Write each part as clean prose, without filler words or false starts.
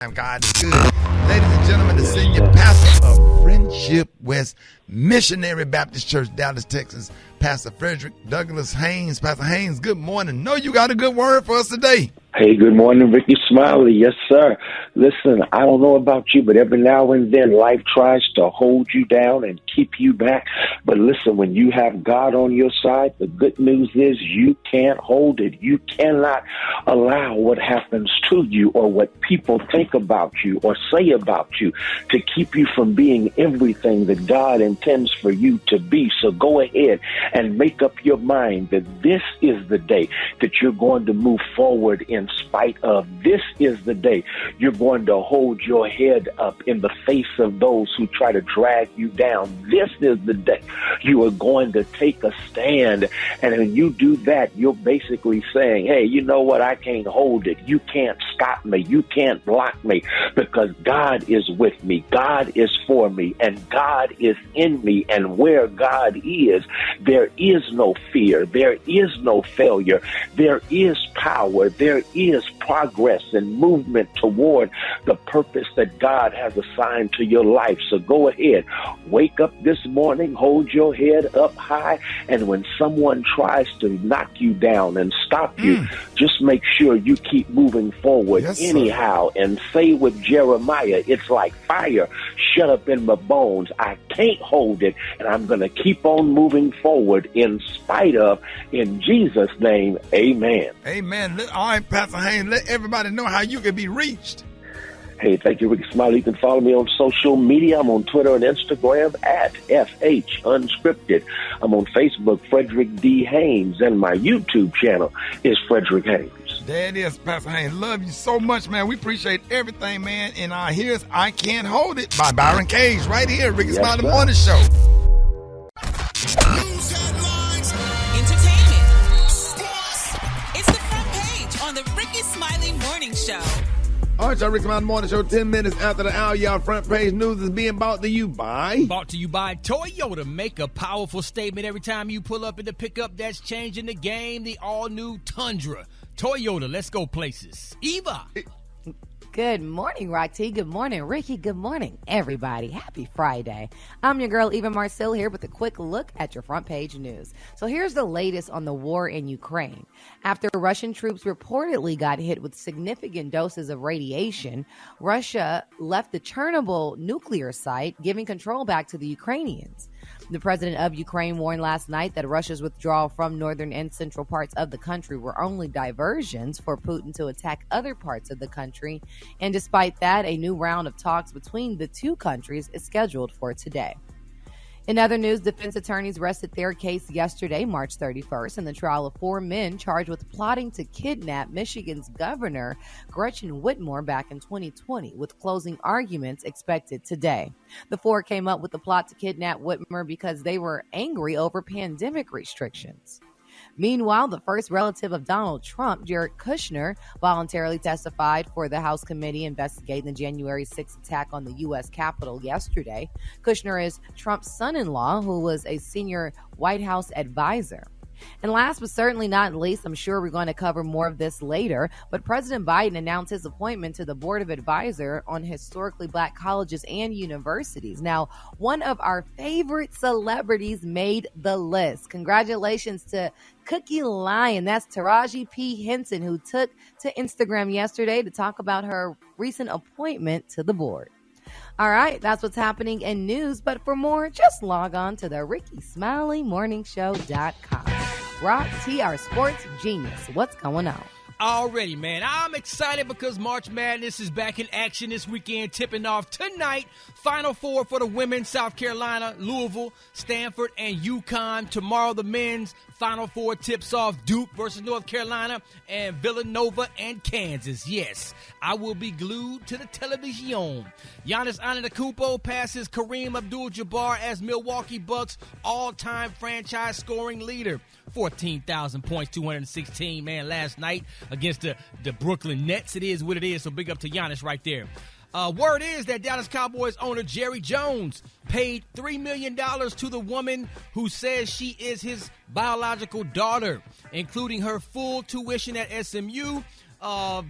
God is good. Ladies and gentlemen, the senior pastor of Friendship West Missionary Baptist Church, Dallas, Texas, Pastor Frederick Douglass Haynes. Pastor Haynes, good morning. Know you got a good word for us today. Hey, good morning, Rickey Smiley. Yes, sir. Listen, I don't know about you, but every now and then life tries to hold you down and keep you back. But listen, when you have God on your side, the good news is you can't hold it. You cannot allow what happens to you or what people think about you or say about you to keep you from being everything that God intends for you to be. So go ahead and make up your mind that this is the day that you're going to move forward in spite of. This is the day you're going to hold your head up in the face of those who try to drag you down. This is the day you are going to take a stand. And when you do that, you're basically saying, hey, you know what? I can't hold it. You can't stop me. You can't block me because God is with me. God is for me and God is in me. And where God is, there is no fear. There is no failure. There is power. There is progress and movement toward the purpose that God has assigned to your life. So go ahead, wake up this morning, hold your head up high, and when someone tries to knock you down and stop you, just make sure you keep moving forward anyhow, and say with Jeremiah, it's like fire shut up in my bones. I can't hold it, and I'm going to keep on moving forward in spite of. In Jesus' name, amen. Amen. All right, Pastor Haynes, let everybody know how you can be reached. Hey, thank you, Rickey Smiley. You can follow me on social media. I'm on Twitter and Instagram at FH Unscripted. I'm on Facebook, Frederick D. Haynes, and my YouTube channel is Frederick Haynes. There it is, Pastor Haynes. Love you so much, man. We appreciate everything, man. And here's I Can't Hold It by Byron Cage right here, Rickey Smiley Morning Show. News headlines, entertainment, sports. It's the front page on the Rickey Smiley Morning Show. All right, y'all, Rickey Smiley Morning Show, 10 minutes after the hour. Y'all, front page news is being brought to you by... Brought to you by Toyota. Make a powerful statement every time you pull up in the pickup that's changing the game. The all-new Tundra. Toyota, let's go places. Eva. Good morning, Roxy. Good morning, Ricky. Good morning, everybody. Happy Friday. I'm your girl, Eva Marcel, here with a quick look at your front page news. So here's the latest on the war in Ukraine. After Russian troops reportedly got hit with significant doses of radiation, Russia left the Chernobyl nuclear site, giving control back to the Ukrainians. The president of Ukraine warned last night that Russia's withdrawal from northern and central parts of the country were only diversions for Putin to attack other parts of the country. And despite that, a new round of talks between the two countries is scheduled for today. In other news, defense attorneys rested their case yesterday, March 31st, in the trial of 4 men charged with plotting to kidnap Michigan's governor, Gretchen Whitmer, back in 2020, with closing arguments expected today. The 4 came up with the plot to kidnap Whitmer because they were angry over pandemic restrictions. Meanwhile, the first relative of Donald Trump, Jared Kushner, voluntarily testified for the House committee investigating the January 6th attack on the U.S. Capitol yesterday. Kushner is Trump's son-in-law, who was a senior White House advisor. And last but certainly not least, I'm sure we're going to cover more of this later, but President Biden announced his appointment to the Board of Advisors on historically black colleges and universities. Now, one of our favorite celebrities made the list. Congratulations to Cookie Lion. That's Taraji P. Henson, who took to Instagram yesterday to talk about her recent appointment to the board. All right, that's what's happening in news. But for more, just log on to the RickeySmileyMorningShow.com. Rock T, our sports genius. What's going on? Already, man. I'm excited because March Madness is back in action this weekend, tipping off tonight. Final Four for the women, South Carolina, Louisville, Stanford, and UConn. Tomorrow, the men's Final Four tips off Duke versus North Carolina and Villanova and Kansas. Yes, I will be glued to the television. Giannis Antetokounmpo passes Kareem Abdul-Jabbar as Milwaukee Bucks all-time franchise scoring leader. 14,000 points, 216, man, last night against the Brooklyn Nets. It is what it is, so big up to Giannis right there. Word is that Dallas Cowboys owner Jerry Jones paid $3 million to the woman who says she is his biological daughter, including her full tuition at SMU,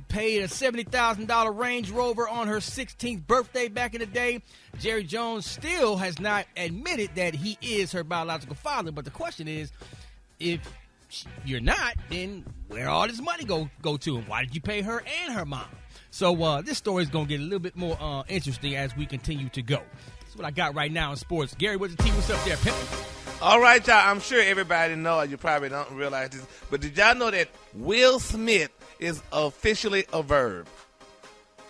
paid a $70,000 Range Rover on her 16th birthday back in the day. Jerry Jones still has not admitted that he is her biological father. But the question is, if you're not, then where all this money go to? And why did you pay her and her mom? So this story is going to get a little bit more interesting as we continue to go. That's what I got right now in sports. Gary, what's the team? What's up there, Pimp? All right, y'all. I'm sure everybody know. You probably don't realize this, but did y'all know that Will Smith is officially a verb?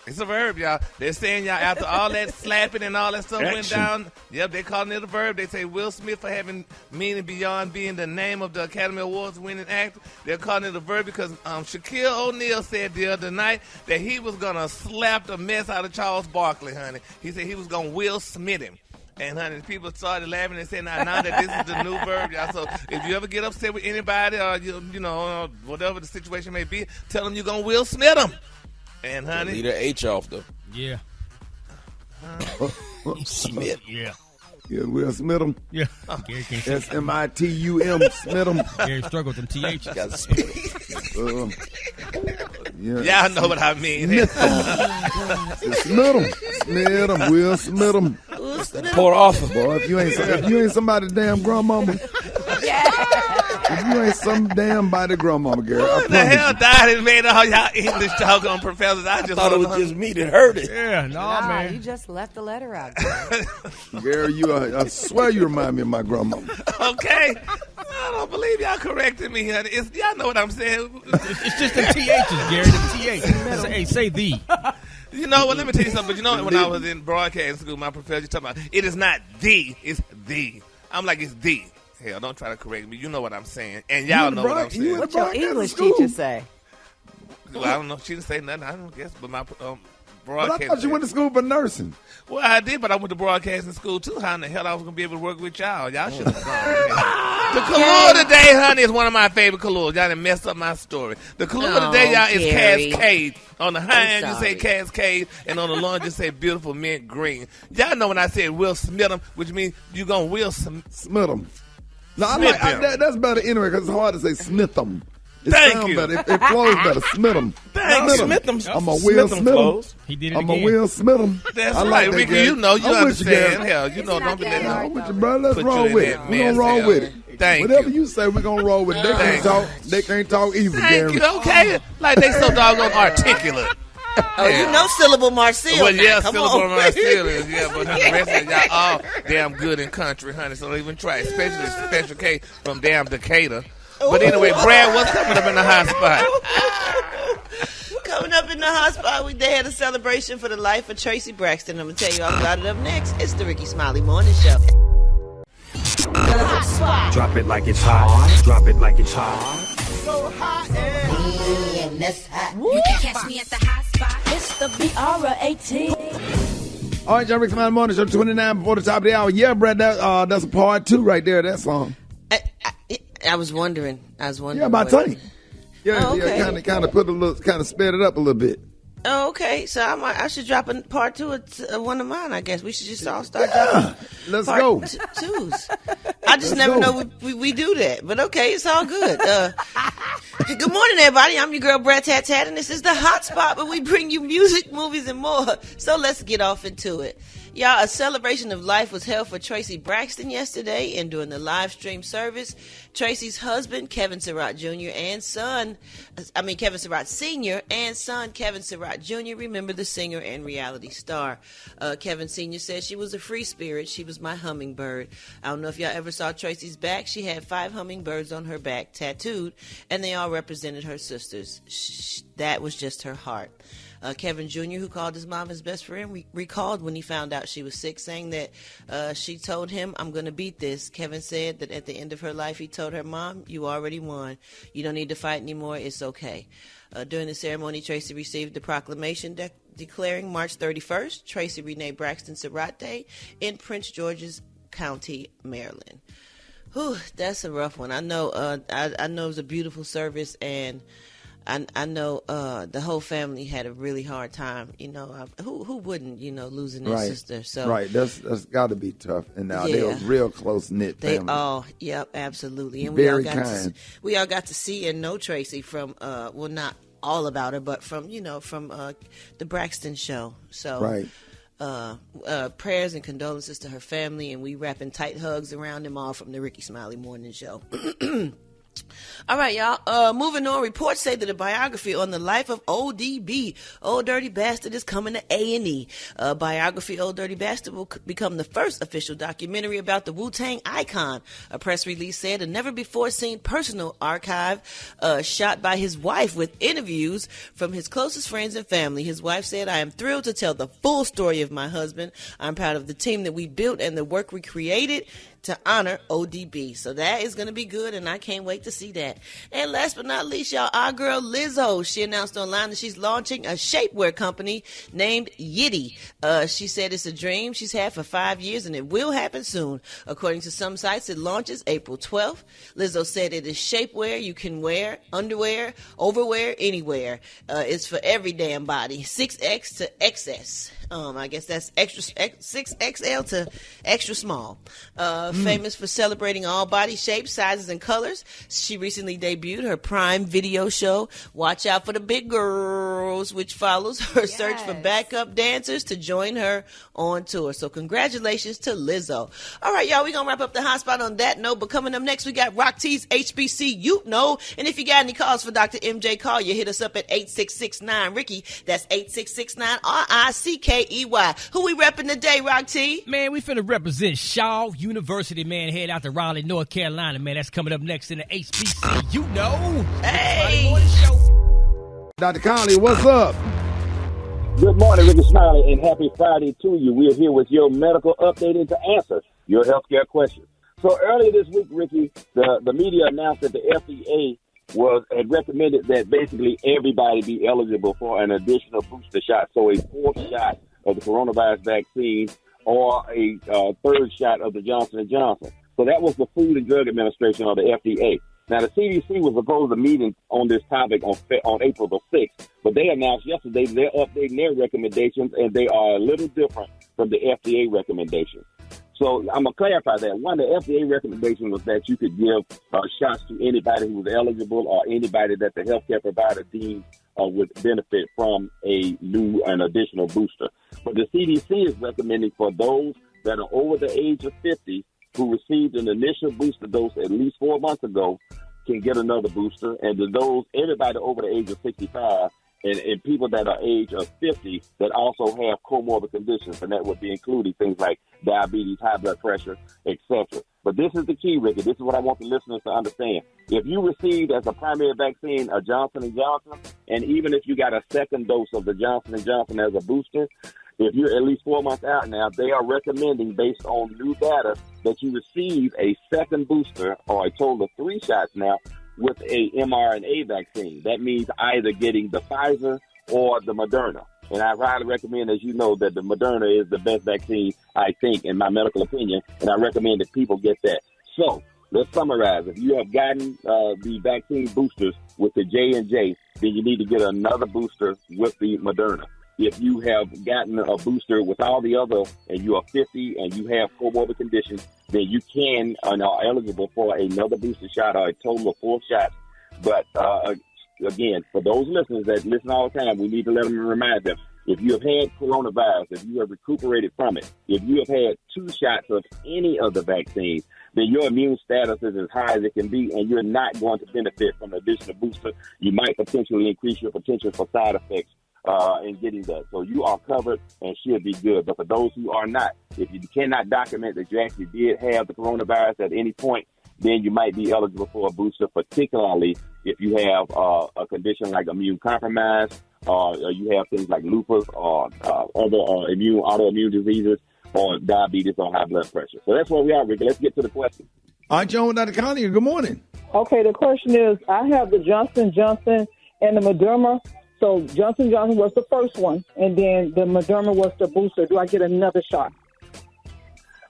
It's a verb, y'all. They're saying, y'all, after all that slapping and all that stuff went down, yep, they calling it a verb. They say Will Smith for having meaning beyond being the name of the Academy Awards winning actor. They're calling it a verb because Shaquille O'Neal said the other night that he was going to slap the mess out of Charles Barkley, honey. He said he was going to Will Smith him. And, honey, people started laughing and saying, now that this is the new verb, y'all. So if you ever get upset with anybody or, you know, whatever the situation may be, tell them you're going to Will Smith them. And, honey. Leave the H off, though. Yeah. Smith. Yeah. Yeah, Will Smith him. Yeah. Gary can't say Smitum Smith him. Gary struggled with them TH. Got to spit. Y'all know what I mean. Smith him. Will Smith him. Port Arthur. Boy, if you ain't somebody's damn grandmama. If you ain't some damn body grandmama, Gary. Who the hell died and made all y'all English doggone professors? I just thought it was just me that heard it. Yeah, man. You just left the letter out. Gary, I swear you remind me of my grandmama. Okay. I don't believe y'all corrected me, honey. Y'all know what I'm saying. It's just the THs, Gary. The TH. Say the. You know what? Let me tell you something. But you know when I was in broadcasting school, my professor talking about it is not the, it's the. I'm like, it's the. Hell, don't try to correct me. You know what I'm saying. And y'all know what I'm saying. What your English teacher say? Well, I don't know. She didn't say nothing. I don't guess. But my But broadcasting. I thought you went to school for nursing. Well, I did, but I went to broadcasting school, too. How in the hell I was going to be able to work with y'all? Y'all should have gone. The Kahlua today, honey, is one of my favorite Kahluas. Y'all done messed up my story. The Kahlua today, y'all, is Cascade. On the high end, you say Cascade, and on the low end, you say beautiful mint green. Y'all know when I said Will Smith 'em, which means you going to Will Smith him. No, Smith that's better anyway because it's hard to say Smith him. It Thank sounds you. better. It flows better. Smith him. Thanks, Smith 'em. I'm a Will Smith 'em Smith him. clothes. He did it I'm again. a Will Smith him. That's I right, like that, Ricky. Gary. You know, you I'm with you, understand. Gary. Hell, you know, don't be letting I'm with you, bro. Let's Put roll you with in it. that We're going mess, to roll hell. with it. Thank Whatever you. you say, we're going to roll with it. They can't talk. They can't talk either, Thank Gary. you. Okay. Like they so doggone articulate. Oh, you know syllable Marcel. Well, yeah, Come syllable on. Marcel is, yeah, but the rest of y'all all damn good in country, honey, so don't even try, especially Special K from damn Decatur. But anyway, Brad, what's coming up in the hot spot? Coming up in the hot spot, they had a celebration for the life of Traci Braxton. I'm going to tell you all about it up next. It's the Rickey Smiley Morning Show. Drop it like it's hot. Drop it like it's hot. You can catch me at the hot spot. It's the BR18. All right, y'all, Rickey Smiley Morning Show, 29 before the top of the hour. Yeah, Brad, that's a part 2 right there, that song. I was wondering. Yeah, about Toni. Yeah, Oh, okay. yeah, kind of put a little, kind of sped it up a little bit. Oh, okay. So I should drop a part 2 of one of mine, I guess. We should just all start dropping Let's part go. 2s. I just never know we do that. But okay, it's all good. Good morning, everybody. I'm your girl, Brad Tat Tat, and this is the Hot Spot, where we bring you music, movies, and more. So let's get off into it. Y'all, a celebration of life was held for Traci Braxton yesterday, and during the live stream service, Traci's husband, Kevin Surratt Jr., Kevin Surratt Sr. and son, Kevin Surratt Jr., remembered the singer and reality star. Kevin Sr. said she was a free spirit. She was my hummingbird. I don't know if y'all ever saw Traci's back. She had 5 hummingbirds on her back, tattooed, and they all represented her sisters. That was just her heart. Kevin Jr., who called his mom his best friend, recalled when he found out she was sick, saying that she told him, "I'm going to beat this." Kevin said that at the end of her life, he told her, "Mom, you already won. You don't need to fight anymore. It's okay." During the ceremony, Traci received the proclamation declaring March 31st, Traci Renee Braxton Surratt Day in Prince George's County, Maryland. Whew, that's a rough one. I know. I know it was a beautiful service, and I know the whole family had a really hard time. You know, who wouldn't? You know, losing their sister. So right, that's got to be tough. And now they're a real close knit family. They all, yep, absolutely. And Very we all got to see and know Traci from not all about her, but from the Braxton show. So Right. Prayers and condolences to her family, and we wrapping tight hugs around them all from the Rickey Smiley Morning Show. All right, y'all. Moving on. Reports say that a biography on the life of ODB, Old Dirty Bastard, is coming to A&E. Biography Old Dirty Bastard will become the first official documentary about the Wu-Tang icon. A press release said a never-before-seen personal archive shot by his wife with interviews from his closest friends and family. His wife said, "I am thrilled to tell the full story of my husband. I'm proud of the team that we built and the work we created to honor ODB." So that is going to be good, and I can't wait to see that. And last but not least, y'all, our girl Lizzo, she announced online that she's launching a shapewear company named Yitty. She said it's a dream she's had for 5 years, and it will happen soon. According to some sites, it launches April 12th. Lizzo said it is shapewear you can wear, underwear, overwear, anywhere. It's for every damn body, 6X to XS. I guess that's extra 6XL to extra small. Famous for celebrating all body shapes, sizes, and colors, she recently debuted her Prime Video show, Watch Out for the Big Girls, which follows her search for backup dancers to join her on tour. So congratulations to Lizzo. All right, y'all, we're going to wrap up the hotspot on that note. But coming up next, we got Rock T's HBC You Know. And if you got any calls for Dr. MJ Collier, hit us up at 866-9-RICKY. That's 866-9-RICKEY. Who we repping today, Rock T? Man, we finna represent Shaw University, man. Head out to Raleigh, North Carolina, man. That's coming up next in the HBC. You know. Hey. Dr. Conley, what's up? Good morning, Rickey Smiley, and happy Friday to you. We are here with your medical update and to answer your healthcare questions. So earlier this week, Ricky, the media announced that the FDA had recommended that basically everybody be eligible for an additional booster shot. So a fourth shot of the coronavirus vaccine or a third shot of the Johnson & Johnson. So that was the Food and Drug Administration, or the FDA. Now, the CDC was supposed to meet on this topic on April the 6th, but they announced yesterday they're updating their recommendations, and they are a little different from the FDA recommendations. So I'm going to clarify that. One, the FDA recommendation was that you could give shots to anybody who was eligible or anybody that the healthcare provider deemed would benefit from an additional booster. But the CDC is recommending for those that are over the age of 50 who received an initial booster dose at least 4 months ago can get another booster. And to everybody over the age of 65 and people that are age of 50 that also have comorbid conditions, and that would be including things like diabetes, high blood pressure, etc. But this is the key, Ricky. This is what I want the listeners to understand. If you received as a primary vaccine a Johnson & Johnson, and even if you got a second dose of the Johnson & Johnson as a booster, if you're at least 4 months out now, they are recommending, based on new data, that you receive a second booster, or a total of 3 shots now, with a mRNA vaccine. That means either getting the Pfizer or the Moderna. And I highly recommend, as you know, that the Moderna is the best vaccine, I think, in my medical opinion, and I recommend that people get that. So let's summarize. If you have gotten the vaccine boosters with the J&J, then you need to get another booster with the Moderna. If you have gotten a booster with all the other, and you are 50 and you have comorbid conditions, then you can and are eligible for another booster shot, or a total of 4 shots. But again, for those listeners that listen all the time, we need to let them remind them, if you have had coronavirus, if you have recuperated from it, if you have had 2 shots of any of the vaccines, then your immune status is as high as it can be, and you're not going to benefit from an additional booster. You might potentially increase your potential for side effects in getting that. So you are covered and should be good. But for those who are not, if you cannot document that you actually did have the coronavirus at any point, then you might be eligible for a booster, particularly if you have a condition like immune compromise, or you have things like lupus or other autoimmune diseases, or diabetes or high blood pressure. So that's where we are, Ricky. Let's get to the question. All right, John, Dr. Conley, good morning. Okay, the question is, I have the Johnson & Johnson and the Moderna. So Johnson & Johnson was the first one, and then the Moderna was the booster. Do I get another shot?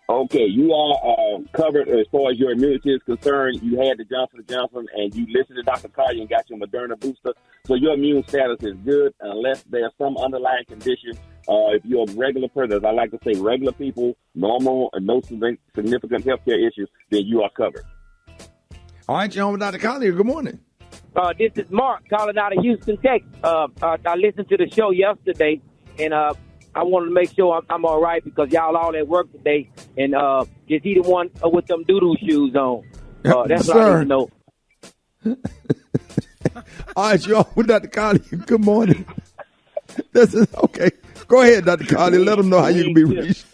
Okay, you are covered as far as your immunity is concerned. You had the Johnson & Johnson, and you listened to Dr. Collier and got your Moderna booster. So your immune status is good unless there's some underlying condition. If you're a regular person, as I like to say, regular people, normal, and no significant healthcare issues, then you are covered. All right, John, Dr. Collier, good morning. This is Mark calling out of Houston, Texas. I listened to the show yesterday, and I wanted to make sure I'm all right because y'all all at work today. And is he the one with them doo-doo shoes on? That's what I need to know. All right, y'all. With Dr. Colley, good morning. This is okay. Go ahead, Dr. Colley. Let them know how you can be reached.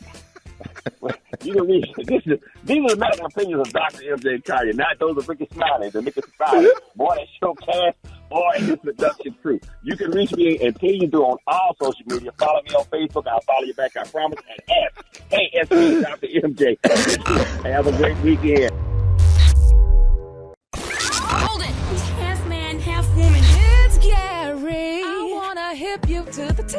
You can reach. These are the medical opinions of Dr. MJ Collier, not those of Rickey Smiley, the Rickey Smiley, Morning Show cast, or his production crew. You can reach me and ping you through on all social media. Follow me on Facebook. I'll follow you back, I promise. And ASP Dr. MJ. Have a great weekend. Hold it. Half man, half woman. It's Gary. I wanna hip you to the T.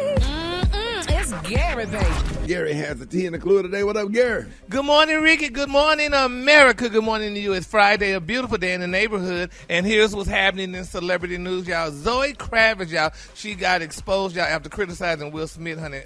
It's Gary, baby. Gary has a tea in the clue today. What up, Gary? Good morning, Ricky. Good morning, America. Good morning to you. It's Friday, a beautiful day in the neighborhood. And here's what's happening in celebrity news, y'all. Zoe Kravitz, y'all, she got exposed, y'all, after criticizing Will Smith, honey,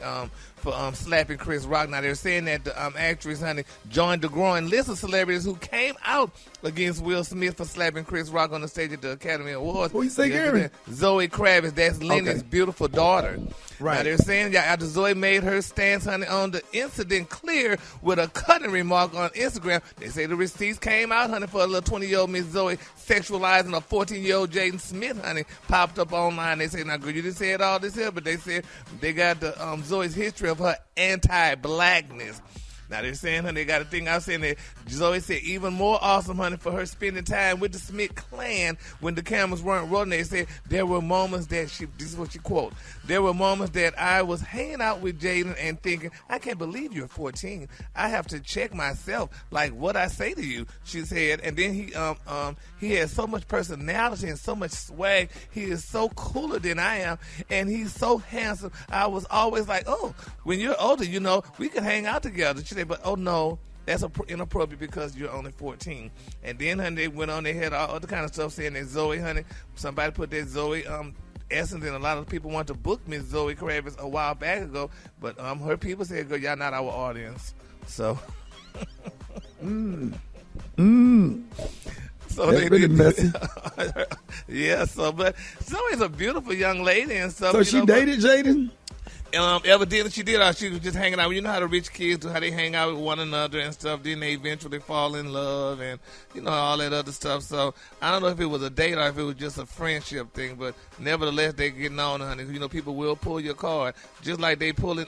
for slapping Chris Rock. Now, they're saying that the actress, honey, joined the growing list of celebrities who came out against Will Smith for slapping Chris Rock on the stage at the Academy Awards. Who you say, Gary? Zoe Kravitz. That's Lenny's beautiful daughter. Right. Now, they're saying, y'all, after Zoe made her stance, honey, on the incident clear with a cutting remark on Instagram, they say the receipts came out, honey, for a little 20-year-old Miss Zoe sexualizing a 14-year-old Jaden Smith, honey, popped up online. They say, now, girl, you didn't say it all this here, but they said they got the Zoe's history of her anti-blackness. Now, they're saying, honey, they got a thing out saying that Zoe said even more awesome, honey, for her spending time with the Smith clan when the cameras weren't rolling. They said there were moments that this is what she quote, there were moments that I was hanging out with Jaden and thinking, I can't believe you're 14. I have to check myself, like what I say to you, she said. And then he has so much personality and so much swag. He is so cooler than I am, and he's so handsome. I was always like, oh, when you're older, you know, we can hang out together. She said, but oh no, that's inappropriate because you're only 14. And then, honey, they went on, they had all other kind of stuff saying that Zoe, honey, somebody put that Zoe essence, and a lot of people want to book Miss Zoe Kravitz a while back ago, but her people said, "Girl, y'all not our audience." So, so that's really messy. Yeah. So, but Zoe's a beautiful young lady and stuff. So she dated Jaden. Evidently she did. Or she was just hanging out. You know how the rich kids do, how they hang out with one another and stuff. Then they eventually fall in love and, you know, all that other stuff. So I don't know if it was a date or if it was just a friendship thing. But nevertheless, they getting on, honey. You know, people will pull your card. Just like they pulling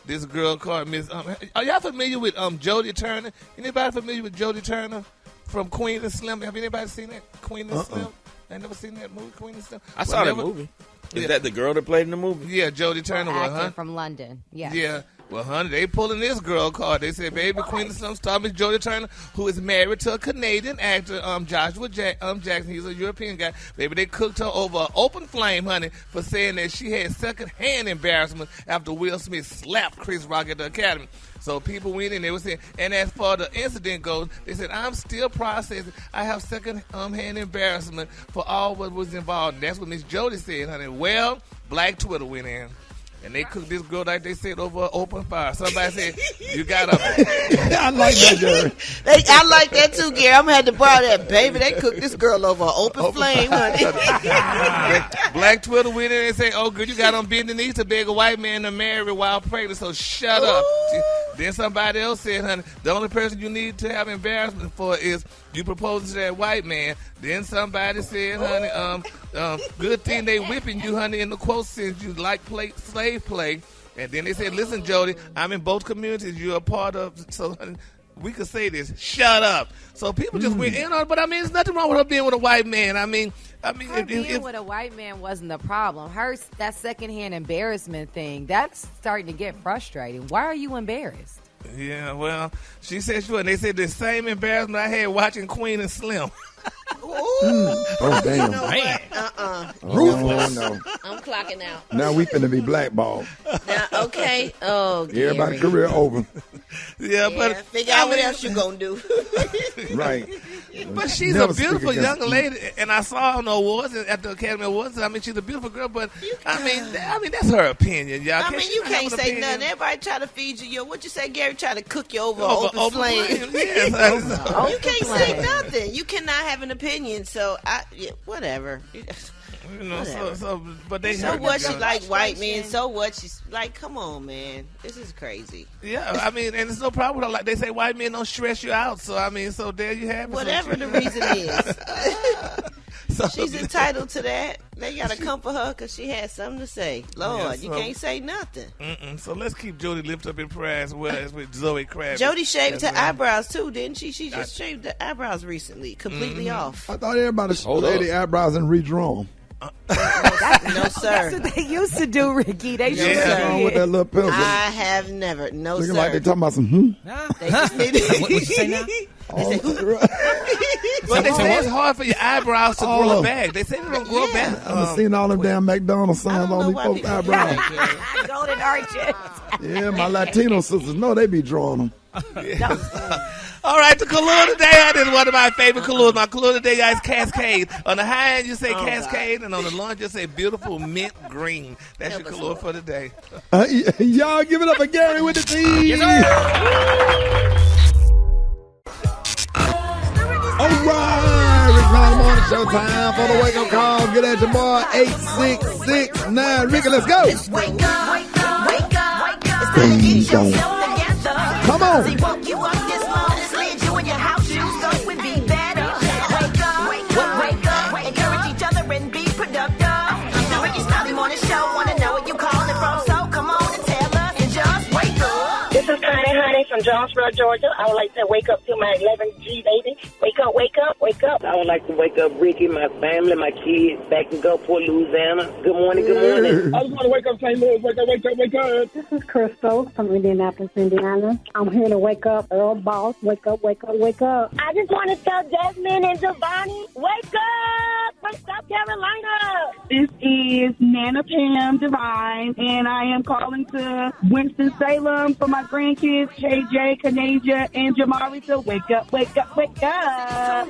this girl card. Miss, are y'all familiar with Jodie Turner? Anybody familiar with Jodie Turner from Queen and Slim? Have anybody seen that? Queen and Slim? I never seen that movie, Queen and Slim? I saw that movie. Is that the girl that played in the movie? Yeah, Jodie Turner. Actor from London. Yes. Yeah. Well, honey, they pulling this girl card. They said, baby, Queen of Slum star Miss Jodie Turner, who is married to a Canadian actor, Joshua Jackson. He's a European guy. Baby, they cooked her over an open flame, honey, for saying that she had second-hand embarrassment after Will Smith slapped Chris Rock at the Academy. So people went in, they were saying, and as far the incident goes, they said, I'm still processing. I have second-hand embarrassment for all what was involved. And that's what Miss Jodie said, honey. Well, Black Twitter went in. And they cooked this girl, like they said, over an open fire. Somebody said, you got to... I like that, Gary. I like that, too, Gary. I'm going to have to borrow that. Baby, they cooked this girl over an open flame, honey. Black Twitter went in and said, oh, good, you got on bending knees to beg a white man to marry while pregnant, so shut up. Then somebody else said, honey, the only person you need to have embarrassment for is you proposing to that white man. Then somebody said, honey, good thing they whipping you, honey, in the quote sense, you like slave play. And then they said, listen, Jodie, I'm in both communities you're a part of, so honey, we could say this, shut up. So people just went in on it, but I mean, there's nothing wrong with her being with a white man. I mean, her being with a white man wasn't the problem. That secondhand embarrassment thing, that's starting to get frustrating. Why are you embarrassed? Yeah, well, she said she was. And they said the same embarrassment I had watching Queen and Slim. Oh, damn. You know what? Oh, no. I'm clocking out. Now we finna be blackballed. Now, okay. Oh, Gary. Everybody's career over. Yeah, but figure out what else you gonna do. Right. But she's a beautiful young lady, and I saw her on the awards at the Academy Awards. I mean, she's a beautiful girl, but I mean, that's her opinion, y'all. I mean, you can't say nothing. Everybody try to feed you. What you say, Gary? Try to cook you over open flame. Yes. You can't say nothing. You cannot have an opinion. So whatever. You know, but they so what? She like white men. So what? She's like, come on, man, this is crazy. Yeah, I mean, and it's no problem with her. Like they say, white men don't stress you out. So I mean, so there you have it. Whatever the reason is, she's entitled to that. They gotta comfort her because she had something to say. Lord, you can't say nothing. So let's keep Jody lifted up in prayer as well as with Zoe Kravitz. Jody shaved her eyebrows too, didn't she? She just shaved her eyebrows recently, completely off. I thought everybody shaved their eyebrows and redraw them. No, sir. That's what they used to do, Ricky. They used to with that little pencil. I have never. No, looking sir. like they talking about some They just need what you say now? But they say it's hard for your eyebrows to grow back. They say they don't grow back. I've seen all them damn McDonald's signs on these folks' eyebrows. Golden arches. Yeah, my Latino sisters know they be drawing them. All right, the color today, that is one of my favorite colors. My color today, guys, Cascade. On the high end, you say Cascade, and on the lawn, you say beautiful mint green. That's your color for today. Y'all give it up for Gary with the team. Yes, sir. All right, Rick Smiley Morning Show time for the wake-up call. Get at your boy, 8669. Ricky, let's go. Wake up, wake up, wake up. It's time to get yourself together. Come on. They woke you up this morning, slid you in your house shoes, so it would be better. Wake up, wake up, wake up. Encourage each other and be productive. The Rickey Smiley Morning Show, wanna know where you calling from, so come on and tell us and just wake up. This is Honey from Jonesboro, Georgia. I would like to wake up to my 11G baby. Wake up, wake up, wake up. I would like to wake up Ricky, my family, my kids back in Gulfport, Louisiana. Good morning, good morning. I just want to wake up St. Louis. Wake up, wake up, wake up. This is Crystal from Indianapolis, Indiana. I'm here to wake up Earl Boss. Wake up, wake up, wake up. I just want to tell Jasmine and Giovanni, wake up from South Carolina. This is Nana Pam Divine, and I am calling to Winston-Salem for my grandkids, KJ, Kanaja, and Jamari. So wake up, wake up, wake up.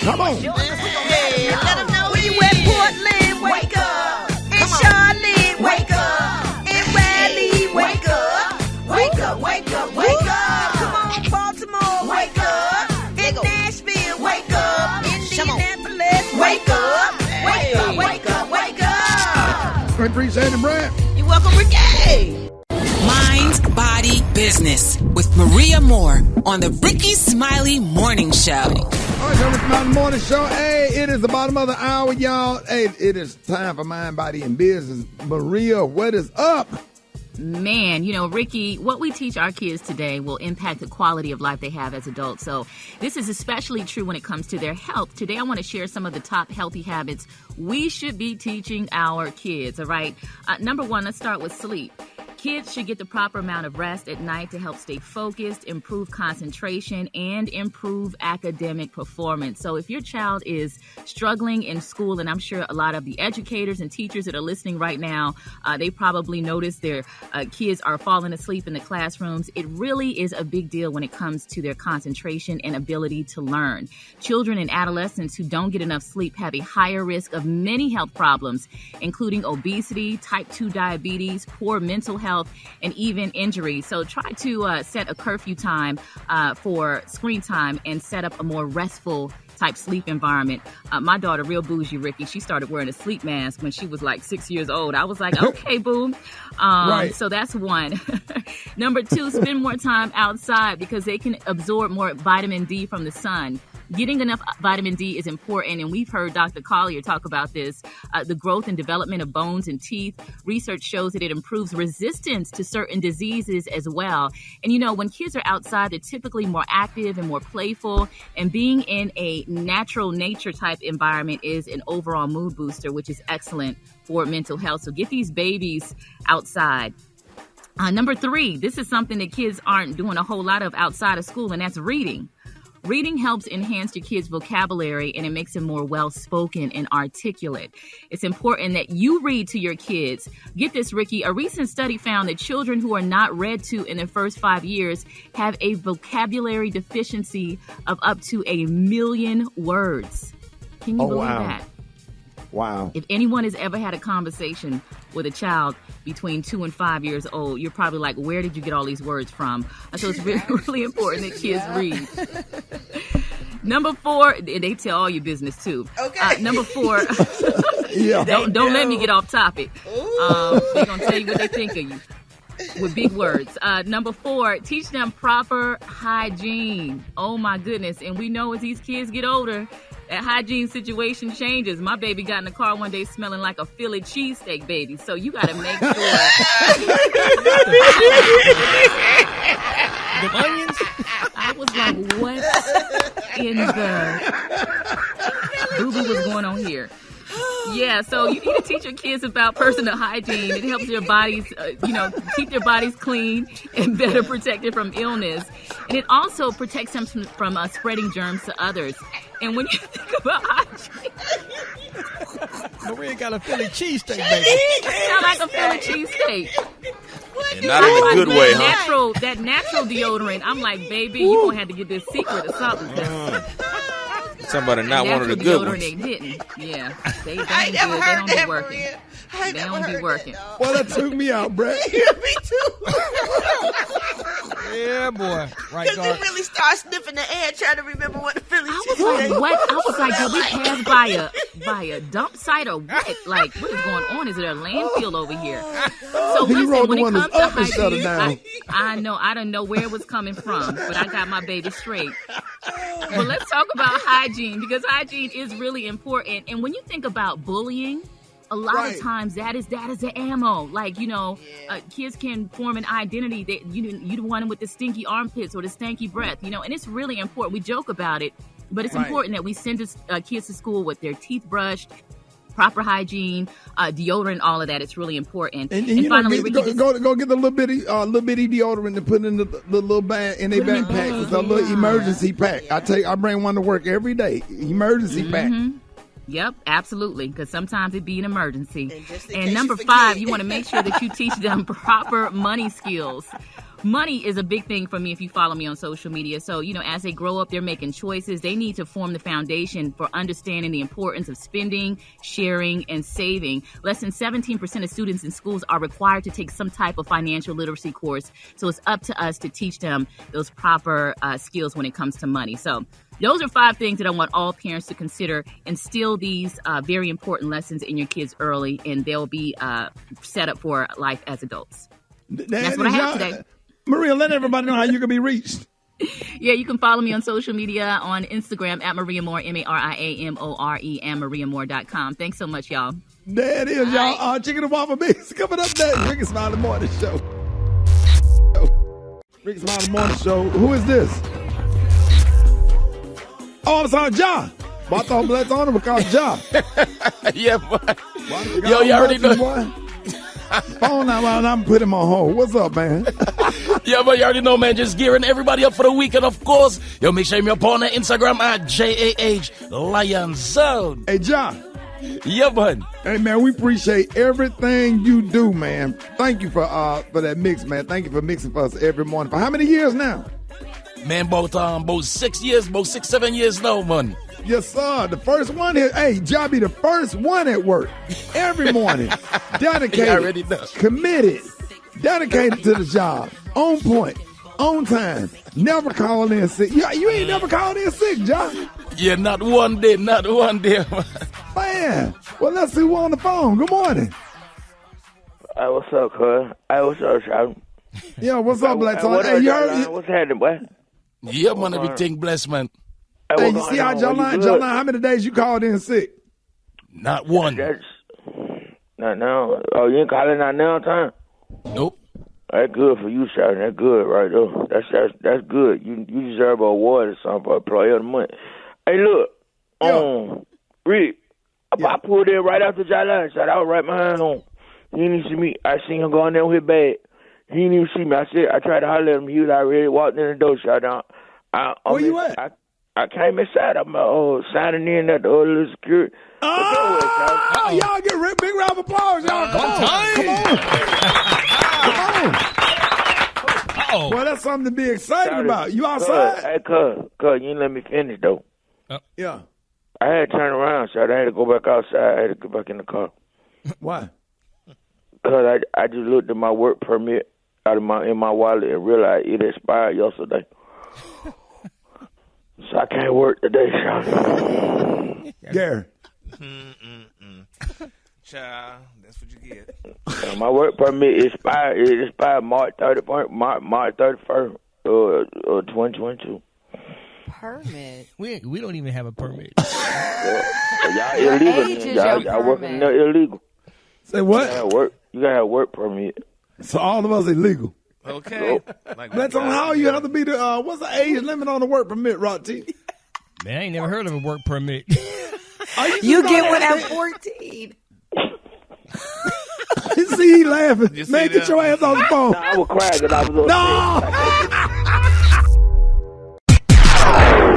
Come on. Hey, let them know where you at, Portland. Wake up. And Charlotte, wake up. And Raleigh, wake up. Wake up, wake up, wake up. Come on, Baltimore, wake up. In Nashville, wake up. Indianapolis, wake up. Wake up, wake up, wake up. I appreciate it, Brad. You're welcome, Ricky. Mind, Body, Business with Maria Moore on the Rickey Smiley Morning Show. All right, so Rickey Smiley Morning Show. Hey, it is the bottom of the hour, y'all. Hey, it is time for Mind, Body, and Business. Maria, what is up? Man, you know, Ricky, what we teach our kids today will impact the quality of life they have as adults. So this is especially true when it comes to their health. Today, I want to share some of the top healthy habits we should be teaching our kids, all right? Number one, let's start with sleep. Kids should get the proper amount of rest at night to help stay focused, improve concentration, and improve academic performance. So if your child is struggling in school, and I'm sure a lot of the educators and teachers that are listening right now, they probably notice their kids are falling asleep in the classrooms. It really is a big deal when it comes to their concentration and ability to learn. Children and adolescents who don't get enough sleep have a higher risk of many health problems, including obesity, type 2 diabetes, poor mental health, and even injuries. So try to set a curfew time for screen time and set up a more restful type sleep environment. My daughter, real bougie, Ricky, she started wearing a sleep mask when she was like 6 years old. I was like, okay, boo. Right. So that's one. Number two, spend more time outside because they can absorb more vitamin D from the sun. Getting enough vitamin D is important, and we've heard Dr. Collier talk about this. The growth and development of bones and teeth. Research shows that it improves resistance to certain diseases as well. And, you know, when kids are outside, they're typically more active and more playful, and being in a natural nature type environment is an overall mood booster, which is excellent for mental health. So get these babies outside. Number three, this is something that kids aren't doing a whole lot of outside of school, and that's reading. Reading helps enhance your kids' vocabulary, and it makes them more well-spoken and articulate. It's important that you read to your kids. Get this, Ricky. A recent study found that children who are not read to in their first 5 years have a vocabulary deficiency of up to 1 million words. Can you believe that? Wow. If anyone has ever had a conversation with a child between 2 and 5 years old, you're probably like, where did you get all these words from? So it's really, really important that kids read. Number 4, they tell all your business too. Okay. Number 4, Yeah. don't let me get off topic. They're going to tell you what they think of you with big words. Number 4, teach them proper hygiene. Oh my goodness. And we know as these kids get older, that hygiene situation changes. My baby got in the car one day smelling like a Philly cheesesteak, baby. So you got to make sure. The onions? I was like, what in the boo-boo was going on here? Yeah, so you need to teach your kids about personal hygiene. It helps their bodies, keep their bodies clean and better protected from illness. And it also protects them from spreading germs to others. And when you think about hygiene... Maria got a Philly cheesesteak, baby. It sounds like a Philly cheesesteak. And not in a good way, huh? That natural deodorant. I'm like, baby, you going to have to get this secret or something. Somebody not one of the good ones. They didn't. Yeah. They don't be working. They don't be working. Well, that took me out, Brett. Me too. Yeah, boy. Right, Because you really start sniffing the air trying to remember what the Philly cheesesteak was. What? I was like, did we pass by a dump site or what? Like, what is going on? Is there a landfill over here? So listen, when it comes to hygiene, I know. I don't know where it was coming from, but I got my baby straight. But let's talk about hygiene, because hygiene is really important. And when you think about bullying, a lot of times that is the ammo. Like, kids can form an identity that you the one with the stinky armpits or the stanky breath, and it's really important. We joke about it, but it's important that we send kids to school with their teeth brushed, proper hygiene, deodorant, all of that. It's really important. And finally, Ricky, go get the little bitty deodorant and put in the little bag in their backpack. It's a little emergency pack. I bring one to work every day. Emergency pack. Yep, absolutely, because sometimes it be an emergency. And number 5, you want to make sure that you teach them proper money skills. Money is a big thing for me if you follow me on social media. So, as they grow up, they're making choices. They need to form the foundation for understanding the importance of spending, sharing, and saving. Less than 17% of students in schools are required to take some type of financial literacy course. So it's up to us to teach them those proper skills when it comes to money. So those are 5 things that I want all parents to consider. Instill these very important lessons in your kids early, and they'll be set up for life as adults. That's what I have today. Maria, let everybody know how you can be reached. Yeah, you can follow me on social media on Instagram at Maria Moore, MariaMore, and MariaMoore.com. Thanks so much, y'all. There it is, y'all. Chicken and waffle mix coming up next. Rickey Smiley Morning Show. Rickey Smiley Morning Show. Who is this? Oh, I'm sorry, John. But I thought Black's on him because John. Yeah, boy. Yo, you already know. Phone now, I'm putting him on hold. What's up, man? Yeah, but you already know, man. Just gearing everybody up for the weekend, of course. Yo, make sure you're up on the Instagram at JAH Lion Zone. Hey, John. Yeah, bud. Hey, man, we appreciate everything you do, man. Thank you for that mix, man. Thank you for mixing for us every morning. For how many years now? Man, about 6 years, about 6-7 years now, man. Yes, sir. The first one here. Hey, John be the first one at work every morning. Dedicated, committed, dedicated to the job. On point, on time. Never calling in sick. You ain't never called in sick, John. Yeah, not one day, man. Man, well, let's see who on the phone. Good morning. Hey, what's up, cuz? Hey, what's up, Traci? Yeah, what's up, Black Tony? Hey, you heard? What's happening, boy? Yeah, man, everything blessed, man. Hey, you see how Jolene, how many days you called in sick? Not one. Not now. Oh, you ain't calling out now, time? Nope. That's good for you, Shawty. That's good right there. That's good. You deserve an award or something for Employee of the Month. Hey, look, Rick, I pulled in right after Jolene. Shawty, I was right behind him. He didn't even see me. I seen him going there with his bag. He didn't even see me. I tried to holler at him. He was already walking in the door, Shawty. Where you at? I came inside. I'm signing in at the other security. Y'all get a big round of applause, y'all. Come on. Well, that's something to be excited about. You outside? Hey, cuz, you didn't let me finish, though. Yeah. I had to turn around, so I had to go back outside. I had to get back in the car. Why? Because I just looked at my work permit in my wallet and realized it expired yesterday. So I can't work today, Sean. Gary. Child, that's what you get. My work permit expired. It expired March 31st, 2022. Permit? We don't even have a permit. Y'all illegal. Y'all working illegal. Say what? You gotta have work permit. So all of us illegal. Okay. That's on how you have to be the. What's the age limit on the work permit, Rotti? Man, I ain't never heard of a work permit. You get one at 14. See, he laughing. Man, get your ass on the phone. Nah, I was crying because I was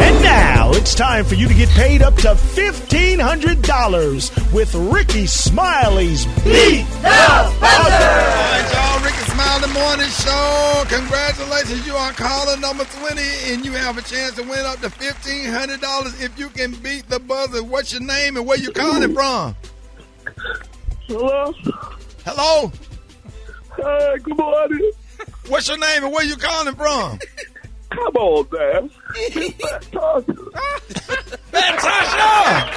And now it's time for you to get paid up to $1,500 with Rickey Smiley's Beat the Buzzer. All right, y'all. Rickey Smiley Morning Show. Congratulations. You are caller number 20, and you have a chance to win up to $1,500 if you can beat the buzzer. What's your name and where you calling from? Hello? Hello? Hey, good morning. What's your name and where you calling from? Come on, man. It's Fat Tasha. Fat Tasha!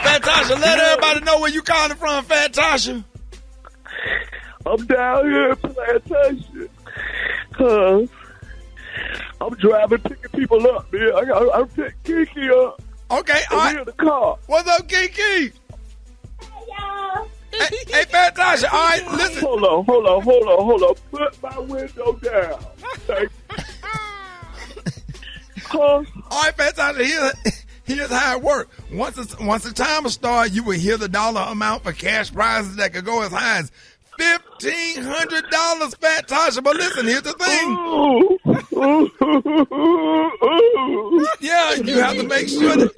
Fat Tasha, let everybody know where you calling from, Fat Tasha. I'm down here in Plantation. I'm driving, picking people up, man. I'm picking Kiki up. Okay, all right. In the car. What's up, Kiki? Hey, y'all. Hey, Fat Tasha, all right, listen. Hold on. Put my window down. Thank you. All right, Fat Tasha, here's how it works. Once the timer starts, you will hear the dollar amount for cash prizes that could go as high as $1,500, Fat Tasha. But listen, here's the thing. Yeah, you have to make sure that...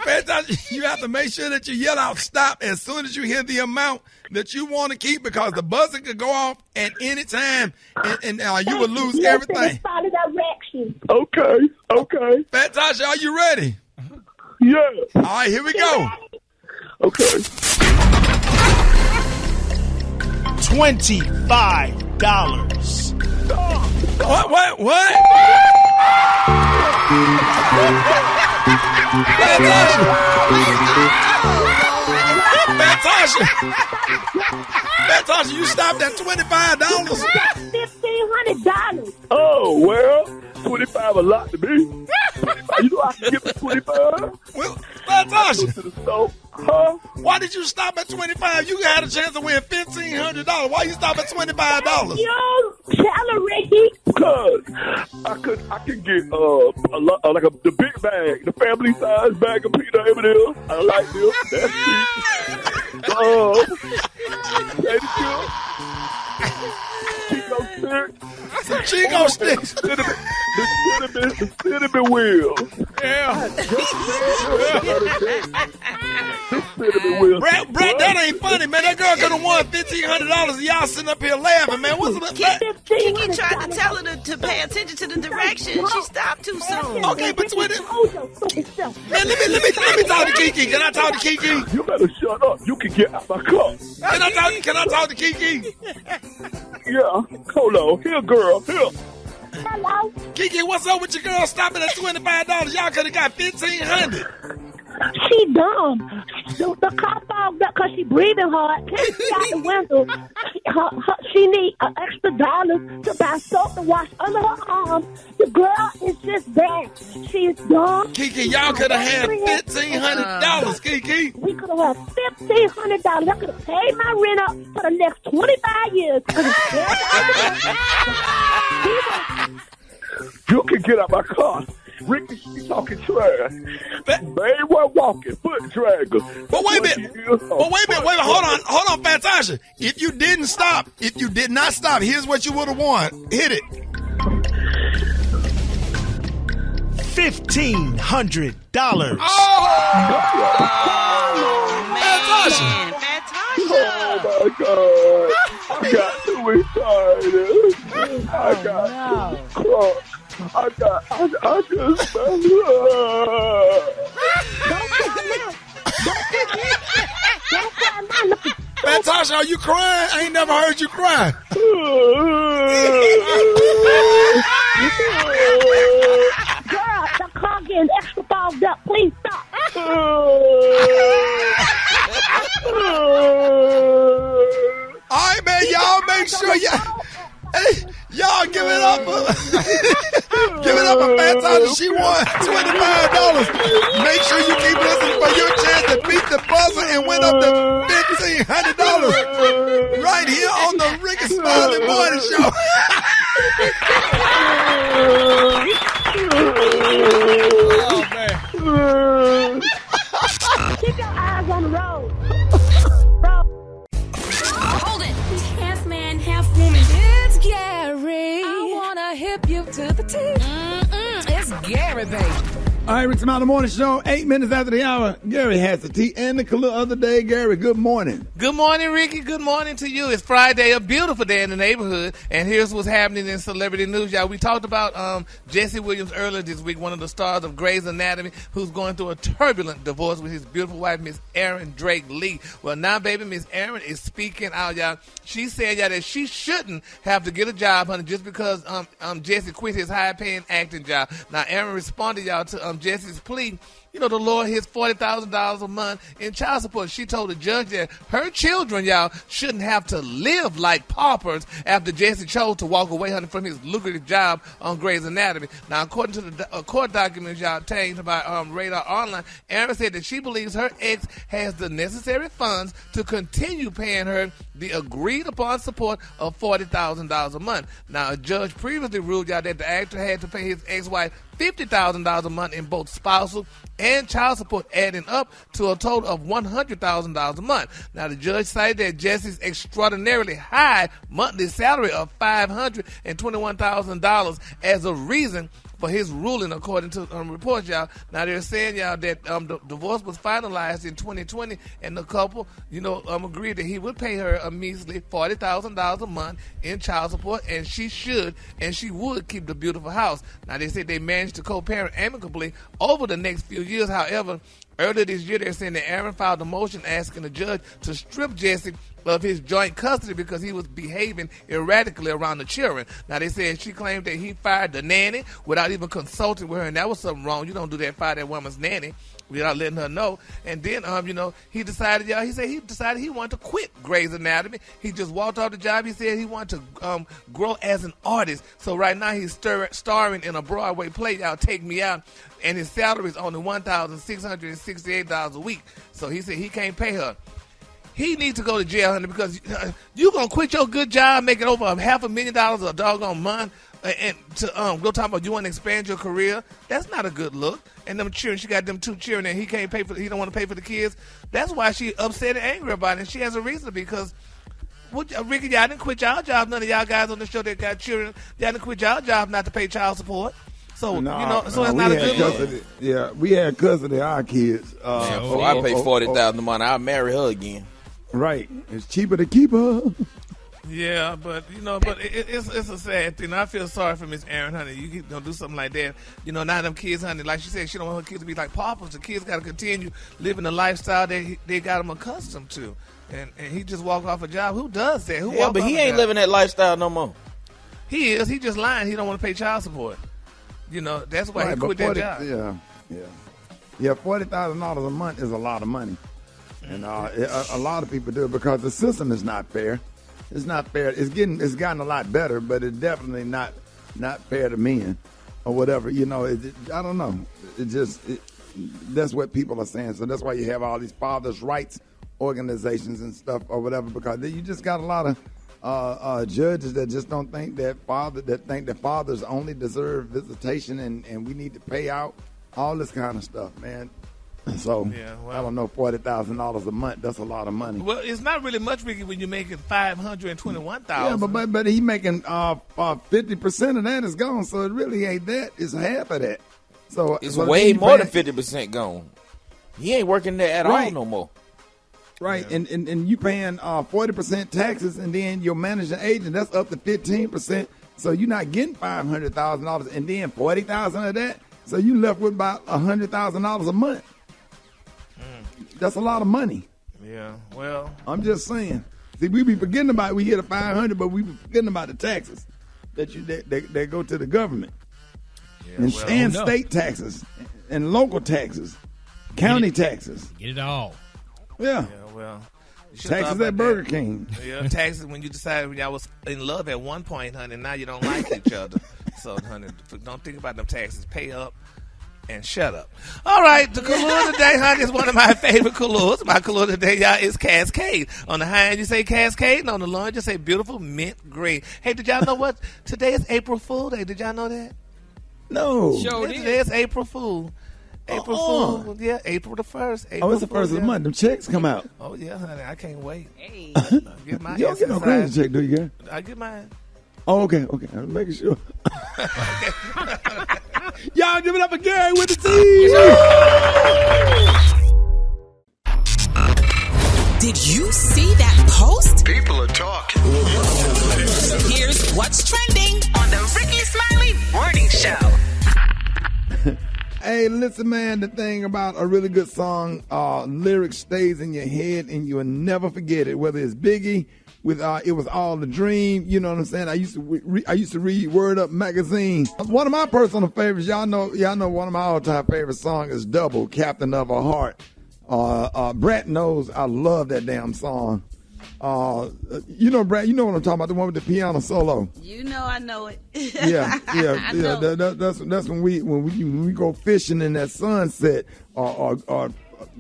Fat Tasha, you have to make sure that you yell out stop as soon as you hear the amount that you want to keep, because the buzzer could go off at any time and you would lose everything. Follow directions. Okay. Fat Tasha, are you ready? Yeah. All right, here we go. Okay. $25. What? Fat Tasha, you stopped at $25. $1,500. Oh, well, 25 a lot to me. You know I can give it 25. Well, Fat Tasha. To the store. Huh? Why did you stop at 25? You had a chance to win $1,500. Why you stop at $25? You tell her, Ricky. Because I could get a lot, like the big bag, the family size bag of peanut M&M's. I like them. That's cheap. Chico sticks. The cinnamon wheels. Yeah. Brett, that ain't funny, man. That girl could have won $1,500 and y'all sitting up here laughing, man. What's the Kiki tried to tell her to pay attention to the direction. She stopped too soon. Okay, but man, let me talk to Kiki. Can I talk to Kiki? You better shut up. You can get out my car. Can I talk to Kiki? Yeah. Hold on. Here, girl. Here. Hello. Kiki, what's up with your girl stopping at $25? Y'all could have got $1,500. She dumb. The cop out because she breathing hard. Can't see out the window. She need an extra $1 to buy soap to wash under her arms. The girl is just bad. She is dumb. Kiki, y'all could have had $1,500, Kiki. We could have had $1,500. I could have paid my rent up for the next 25 years. You can get out my car. Ricky, she talking trash. They weren't walking, foot dragger. But wait a minute. Hold on, Fat Tasha. If you did not stop, here's what you would have won. Hit it. $1,500. Fantastic. Oh my God! I got too excited. I got crunk. I just fell. Fantastic, are you crying? I ain't never heard you cry. Girl, the car getting extra fogged up. Please stop. All right, man, y'all make sure y'all give it up for Fantastic. She won $25. Make sure you keep listening for your chance to beat the buzzer and win up to $1,500 right here on the Rickey Smiley Morning Show. Oh, man. Keep your eyes on the road. Hold it. Half man, half woman. It's Gary. I wanna hip you to the teeth. It's Gary, baby. All right, Rickey Smiley Morning Show, 8 minutes after the hour. Gary has the tea and the clue of the day. Gary, good morning. Good morning, Ricky. Good morning to you. It's Friday, a beautiful day in the neighborhood, and here's what's happening in celebrity news, y'all. We talked about Jesse Williams earlier this week, one of the stars of Grey's Anatomy, who's going through a turbulent divorce with his beautiful wife, Miss Erin Drake Lee. Well, now, baby, Miss Erin is speaking out, y'all. She's saying, y'all, that she shouldn't have to get a job, honey, just because Jesse quit his high-paying acting job. Now, Erin responded, y'all, to Jesse's plea, to lower his $40,000 a month in child support. She told the judge that her children, y'all, shouldn't have to live like paupers after Jesse chose to walk away, honey, from his lucrative job on Grey's Anatomy. Now, according to the court documents, y'all, obtained by Radar Online, Erin said that she believes her ex has the necessary funds to continue paying her the agreed-upon support of $40,000 a month. Now, a judge previously ruled, y'all, that the actor had to pay his ex-wife $50,000 a month in both spousal and child support, adding up to a total of $100,000 a month. Now, the judge cited that Jesse's extraordinarily high monthly salary of $521,000 as a reason for his ruling, according to reports, y'all. Now, they're saying, y'all, that the divorce was finalized in 2020, and the couple, agreed that he would pay her a measly $40,000 a month in child support, and she would keep the beautiful house. Now, they said they managed to co-parent amicably over the next few years. However, earlier this year, they're saying that Erin filed a motion asking the judge to strip Jesse of his joint custody because he was behaving erratically around the children. Now, they said she claimed that he fired the nanny without even consulting with her, and that was something wrong. You don't do that, fire that woman's nanny without letting her know. And then, he decided, y'all, he decided he wanted to quit Grey's Anatomy. He just walked off the job. He said he wanted to grow as an artist. So right now he's starring in a Broadway play, y'all, Take Me Out, and his salary is only $1,668 a week. So he said he can't pay her. He needs to go to jail, honey, because you going to quit your good job making over $500,000 a doggone month and to go talk about you want to expand your career. That's not a good look. And them children, she got them 2 children and he don't want to pay for the kids. That's why she upset and angry about it. And she has a reason, because Ricky, y'all didn't quit y'all job. None of y'all guys on the show that got children, y'all didn't quit y'all job not to pay child support. So, so it's not a good look. Yeah, we had custody of our kids. I pay $40,000 a month. I'll marry her again. Right. It's cheaper to keep her. Yeah, but it's a sad thing. I feel sorry for Miss Erin, honey. You don't do something like that. Now them kids, honey, like she said, she don't want her kids to be like paupers. The kids got to continue living the lifestyle that they got them accustomed to. And he just walk off a job. Who does that? But he ain't living that lifestyle no more. He is. He just lying. He don't want to pay child support. That's why he quit that job. Yeah. $40,000 a month is a lot of money. And a lot of people do it because the system is not fair. It's not fair. It's gotten a lot better, but it's definitely not fair to men or whatever. I don't know. That's what people are saying. So that's why you have all these fathers' rights organizations and stuff or whatever, because you just got a lot of judges that just don't think that fathers only deserve visitation and we need to pay out all this kind of stuff, man. So I don't know, $40,000 a month. That's a lot of money. Well, it's not really much, Ricky, when you're making $521,000. Yeah, but he making 50% of that is gone, so it really ain't that. It's half of that. So It's so way then you more than paying- 50% gone. He ain't working there at Right. all no more. Right, and you paying 40% taxes, and then your managing agent, that's up to 15%. So you're not getting $500,000, and then $40,000 of that. So you left with about $100,000 a month. That's a lot of money. Yeah, well, I'm just saying. See, we be forgetting about it. We get a 500, but we be forgetting about the taxes that go to the government, and state taxes, and local taxes, county taxes. Get it all. Yeah. Well, Taxes at Burger King. Yeah, taxes when you decided when y'all was in love at one point, honey. Now you don't like each other. So, honey, don't think about them taxes. Pay up and shut up. All right, the color today, honey, is one of my favorite colors. My color today, y'all, is Cascade. On the high end, you say Cascade, and on the low end, you say beautiful mint green. Hey, did y'all know what? Today is April Fool Day. Did y'all know that? No. Today is April Fool. April Fool, yeah, April the 1st. Oh, it's the first of the month. Them checks come out. Oh, yeah, honey, I can't wait. Hey. Get my You don't get no credit check, do you, Gary? I get mine. Oh, okay. I'm making sure. Y'all give it up for Gary with the T. Did you see that post? People are talking. Here's what's trending on the Rickey Smiley Morning Show. Hey, listen, man, the thing about a really good song, lyric stays in your head and you will never forget it, whether it's Biggie with It Was All a Dream, you know what I'm saying? I used to read Word Up magazine. One of my personal favorites, y'all know one of my all-time favorite songs is Double, Captain of a Heart. Brett knows I love that damn song. Brad, you know what I'm talking about, the one with the piano solo. You know I know it. Yeah. That's when we go fishing in that sunset or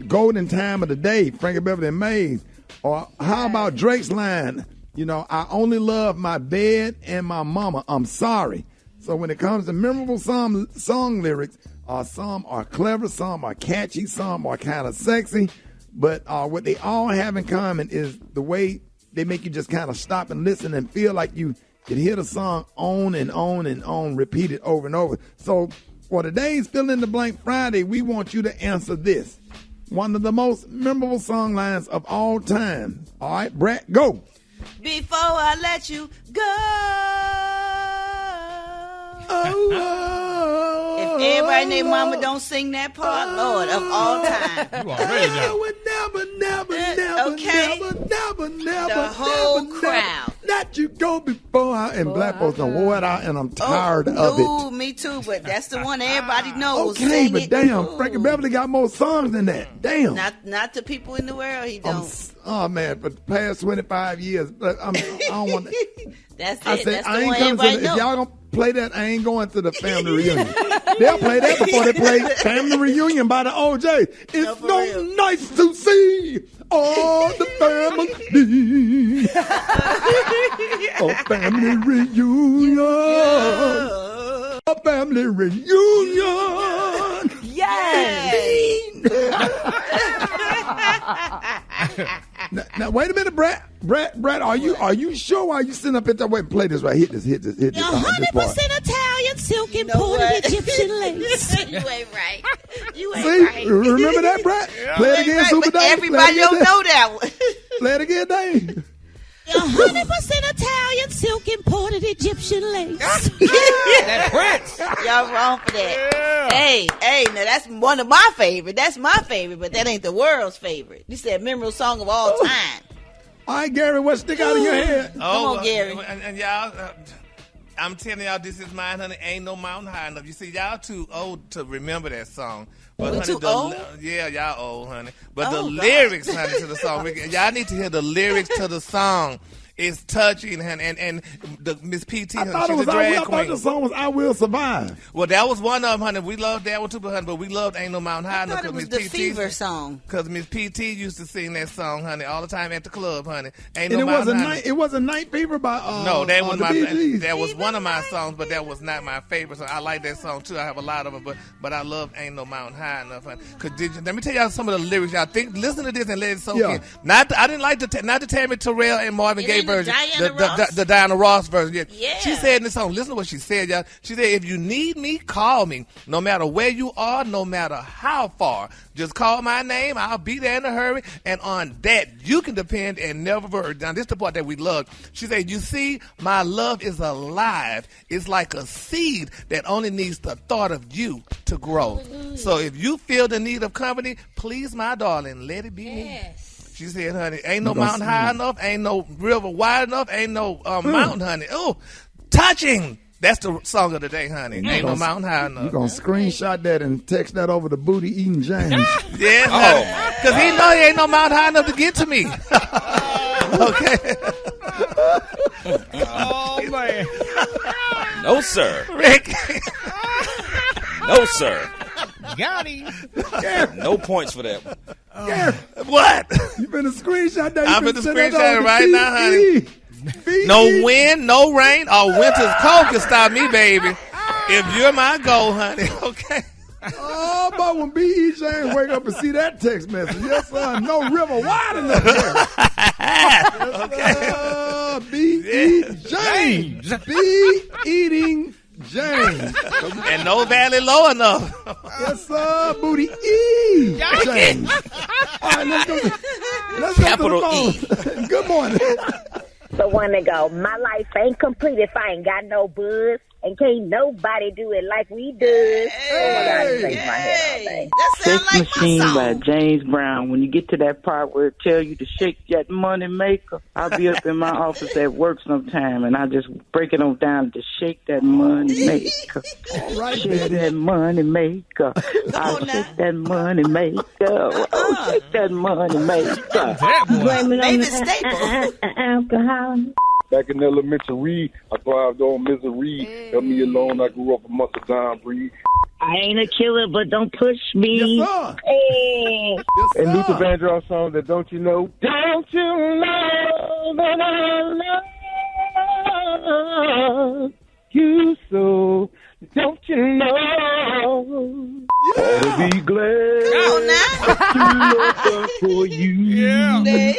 golden time of the day, Frankie Beverly and Mays. Or how about Drake's line? I only love my bed and my mama. I'm sorry. So when it comes to memorable song lyrics, some are clever, some are catchy, some are kind of sexy. But what they all have in common is the way they make you just kind of stop and listen and feel like you can hear the song on and on and on, repeated over and over. So for today's Fill in the Blank Friday, we want you to answer this. One of the most memorable song lines of all time. All right, Brett, go. Before I let you go. If everybody named Mama don't sing that part, Lord, of all time. You already know. The whole crowd. Let you go before I, and black folks don't wore it out, and I'm tired of it. Ooh, me too, but that's the one everybody knows. Okay, Sing but it. damn, Frankie Beverly got more songs than that. Damn. Not the people in the world, he don't. Oh, man, for the past 25 years, I don't want to. That's I it. said, That's I the ain't one coming to everybody the, knows. if y'all gonna play that, I ain't going to the family reunion. They'll play that before they play Family Reunion by the OJ. It's so nice to see all the family. A family reunion. A family reunion. Yay! Now wait a minute, Brett, are you sure? Why you sitting up at that way? Play this right. Hit this. 100% Italian silk imported Egyptian lace. You ain't right. You ain't See, right. remember that, Brett? Yeah. Play it again, Right, Super but Dave. everybody don't know that one. Play it again, Dave. 100% Italian silk imported Egyptian lace. That Prince. Y'all wrong for that. Yeah. Hey, now that's one of my favorite. That's my favorite, but that ain't the world's favorite. You said memorable song of all time. All right, Gary, what stick out of your head? Come on, Gary. And y'all, I'm telling y'all, this is mine, honey. Ain't no mountain high enough. You see, y'all too old to remember that song. But We honey, too old? Yeah, y'all old, honey. But Oh, the God. lyrics, honey, to the song, y'all need to hear the lyrics to the song. It's touching, and the Miss PT, I honey, thought she's a drag I thought queen. the song was "I Will Survive." Well, that was one of them, honey. We loved that one too, but we loved "Ain't No Mountain High I Enough." thought it was the Fever song. Because Miss PT used to sing that song, honey, all the time at the club, honey. Ain't And no mountain high. it wasn't Night Fever by No, that was the Bee Gees. that was one of my songs, but that was not my favorite song. I like that song too. I have a lot of them, but I love "Ain't No Mountain High Enough." Cause let me tell y'all some of the lyrics. Y'all listen to this and let it soak in. I didn't like not the Tammy Terrell and Marvin Gaye It ain't version. Diana Ross? The Diana Ross version. Yeah. She said in this song, listen to what she said, y'all. She said, if you need me, call me. No matter where you are, no matter how far. Just call my name. I'll be there in a hurry. And on that, you can depend and never worry. Now, this is the part that we love. She said, you see, my love is alive. It's like a seed that only needs the thought of you to grow. So if you feel the need of company, please, my darling, let it be me. She said, honey, ain't no mountain high enough, ain't no river wide enough, ain't no mountain, honey. Oh, touching. That's the song of the day, honey. Ain't no mountain high enough. You're going to screenshot that and text that over to Booty Eating James. Yeah, honey. Because he know he ain't no mountain high enough to get to me. Okay. Oh, man. No, sir. Rick. No, sir. Got him. No points for that. What? You been a screenshot that? I'm finna screenshot it right now, honey. No wind, no rain, or winter's cold can stop me, baby. If you're my goal, honey, okay? Oh, but when B.E. James wake up and see that text message, yes, sir, no river wide enough there. Yes, B.E. James. B-eating James. And no valley low enough. Yes, sir, Booty E. James. All right, let's go to the phone. Good morning. The one that go, my life ain't complete if I ain't got no buzz, and can't nobody do it like we do. Oh my God, it makes my head all day. Sex Machine by James Brown. When you get to that part where it tells you to shake that money maker, I'll be up in my office at work sometime, and I just break it on down to shake that money maker. Right, shake that money maker. I'll shake that money maker. Oh, shake that money maker. Blame it on Baby staple. alcohol. Back in elementary, I thrived on misery. Help me alone, I grew up a muscle down breed. I ain't a killer, but don't push me. Yes, sir. Hey. Yes, And sir. Luther Vandross song that Don't You Know? Don't you know that I love you so? Don't you know? Ought to be glad to look for you. Yeah.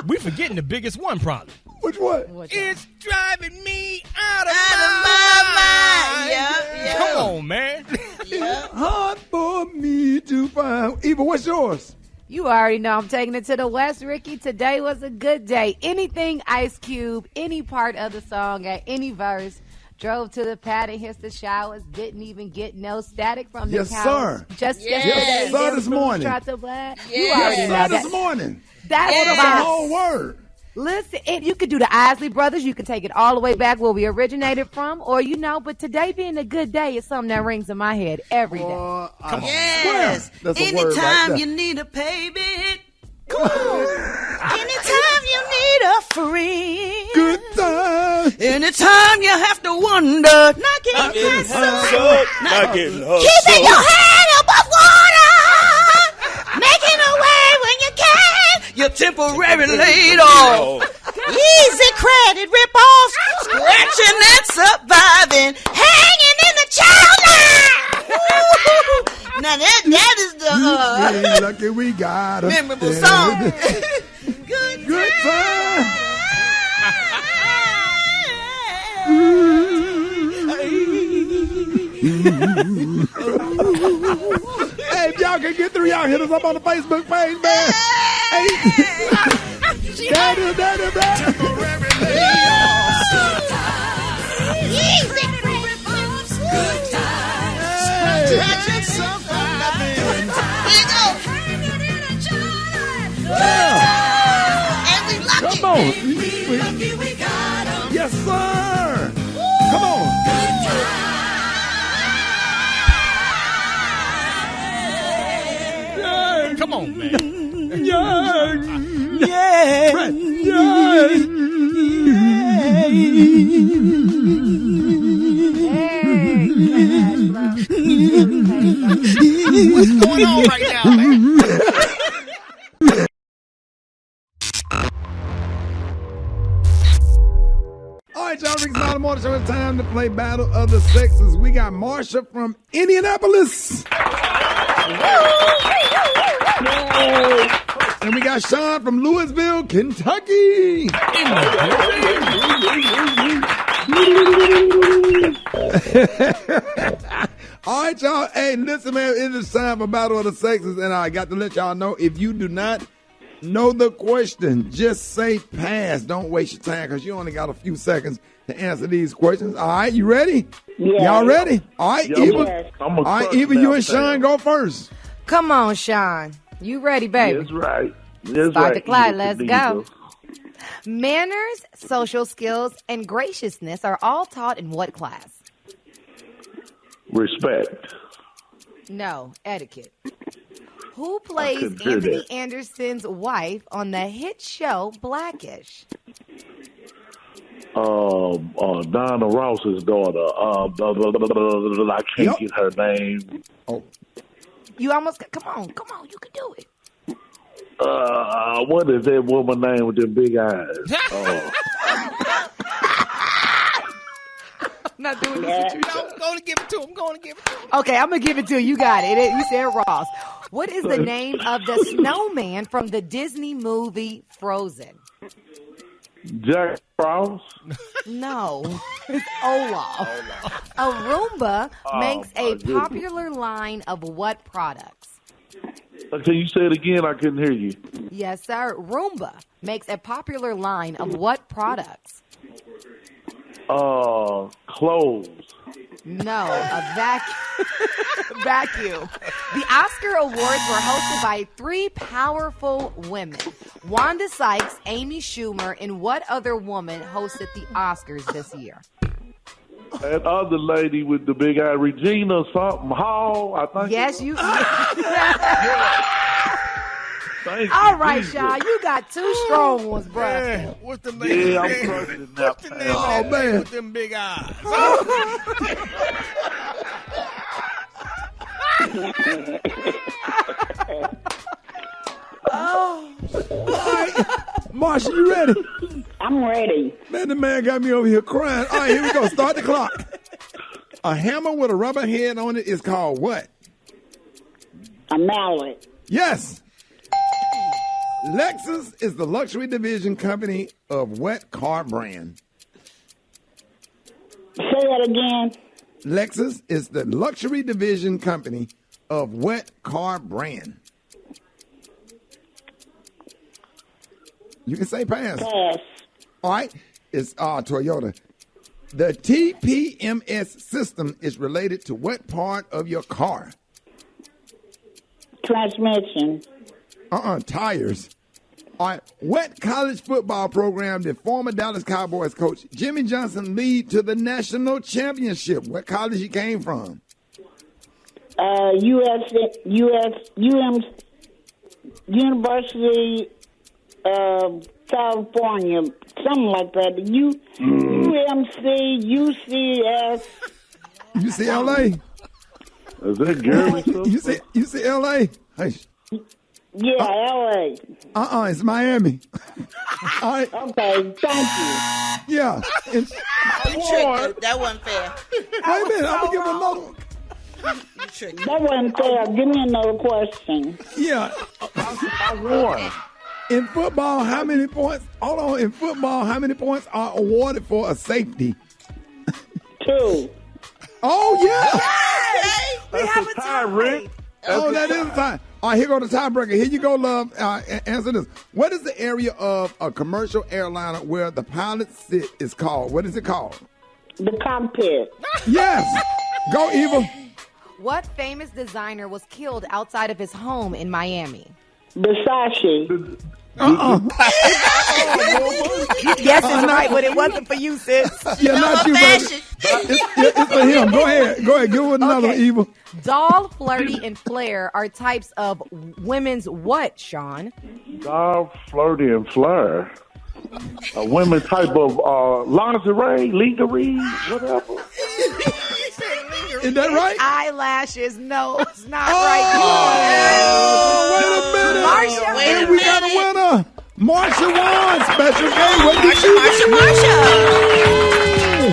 We forgetting the biggest one probably. Which one? It's driving me out of my mind. Yeah. Come on, man. Hard for me to find. Eva, what's yours? You already know I'm taking it to the West, Ricky. Today was a good day. Anything Ice Cube, any part of the song at any verse. Drove to the pad and hit the showers. Didn't even get no static from the Yes, cows. sir. Just Yes, yesterday. sir, this morning. You already Yes, know sir, that. this morning. That's the my whole word. Listen, you could do the Isley Brothers. You could take it all the way back where we originated from, or but today being a good day is something that rings in my head every day. Come on. Yes. That's a word right Anytime there. you need a payment. Come on. Anytime you need a friend. Good time. Anytime you have to wonder. Not getting hustled. Not getting hustled. Keeping your head above water. Making a way when you can. You're temporarily laid off. Easy credit rip-offs. Scratching and surviving. Hanging in the child line. Now that is the Yeah, lucky we got her. memorable song. Good time. Hey, if y'all can get through, y'all hit us up on the Facebook page, man. Hey. That is. Easy credit rip-offs. Good times. Scratching surviving. And we lucky. Come on. We lucky we got 'em. Yes, sir. Come on. Come on, man. What's going on right now, man? All right, y'all. Rickey Smiley Morning Show. It's time to play Battle of the Sexes. We got Marsha from Indianapolis. And we got Sean from Louisville, Kentucky. All right, y'all. Hey, listen, man. It is time for Battle of the Sexes, and I got to let y'all know, if you do not know the question, just say pass. Don't waste your time, because you only got a few seconds to answer these questions. All right, you ready? Yeah. Y'all ready? All right, Eva. Yes. All right, Eva, you and Sean go first. Come on, Sean. You ready, baby? That's right. Start the clock. Let's go. Manners, social skills, and graciousness are all taught in what class? Respect. No, etiquette. Who plays couldn't hear Anthony that. Anderson's wife on the hit show Blackish? Donna Ross's daughter. I can't get her name. Oh. You almost come on, you can do it. What is that woman name with them big eyes? I'm not doing this with you. No, I'm going to give it to him. Okay, I'm gonna give it to you. You got it. You said Ross. What is the name of the snowman from the Disney movie Frozen? Jack Frost. No, it's Olaf. A Roomba makes a goodness. popular line of what products? Can you say it again? I couldn't hear you. Yes, sir. Roomba makes a popular line of what products? Clothes. No, a vacuum. The Oscar Awards were hosted by three powerful women. Wanda Sykes, Amy Schumer, and what other woman hosted the Oscars this year? That other lady with the big eye, Regina something Hall, I think. Yes, you. Thank All you, right, Jesus. Sean, you got two strong ones, bro. Man, what's the name? Yeah, I'm crushing it now. What's the name of that man with them big eyes? All right. Marsha, you ready? I'm ready. Man, the man got me over here crying. All right, here we go. Start the clock. A hammer with a rubber head on it is called what? A mallet. Yes. Lexus is the luxury division company of what car brand? Say that again. Lexus is the luxury division company of what car brand? You can say pass. Pass. All right. It's Toyota. The TPMS system is related to what part of your car? Transmission. Tires. All right. What college football program did former Dallas Cowboys coach Jimmy Johnson lead to the national championship? What college he came from? University of California, something like that. UMC, UCS. UCLA. Is that Gary? UCLA. Hey. Yeah, LA. It's Miami. All right. Okay, thank you. Yeah. You tricked. That wasn't fair. Wait a minute. I'm going to give him another one. You tricked. That wasn't fair. Give me another question. Yeah. I won. In football, how many points? Hold on. In football, how many points are awarded for a safety? 2. Oh, yeah. We have a tie, Rick. Oh, that is a tie. All right, here go the tiebreaker. Here you go, love. Answer this. What is the area of a commercial airliner where the pilots sit is called? What is it called? The cockpit. Yes. Go, Eva. What famous designer was killed outside of his home in Miami? Versace. Yes, it's right, but it wasn't for you, sis. Yeah, not you, baby. It's for him. Go ahead. Give it another one, Eva. Doll, flirty, and flair are types of women's what, Sean? Doll, flirty, and flair. A women type of lingerie, whatever. Is that right? Eyelashes. No, it's not right. Wait a minute. Marsha, and we got a winner. Marsha won. Special game. What did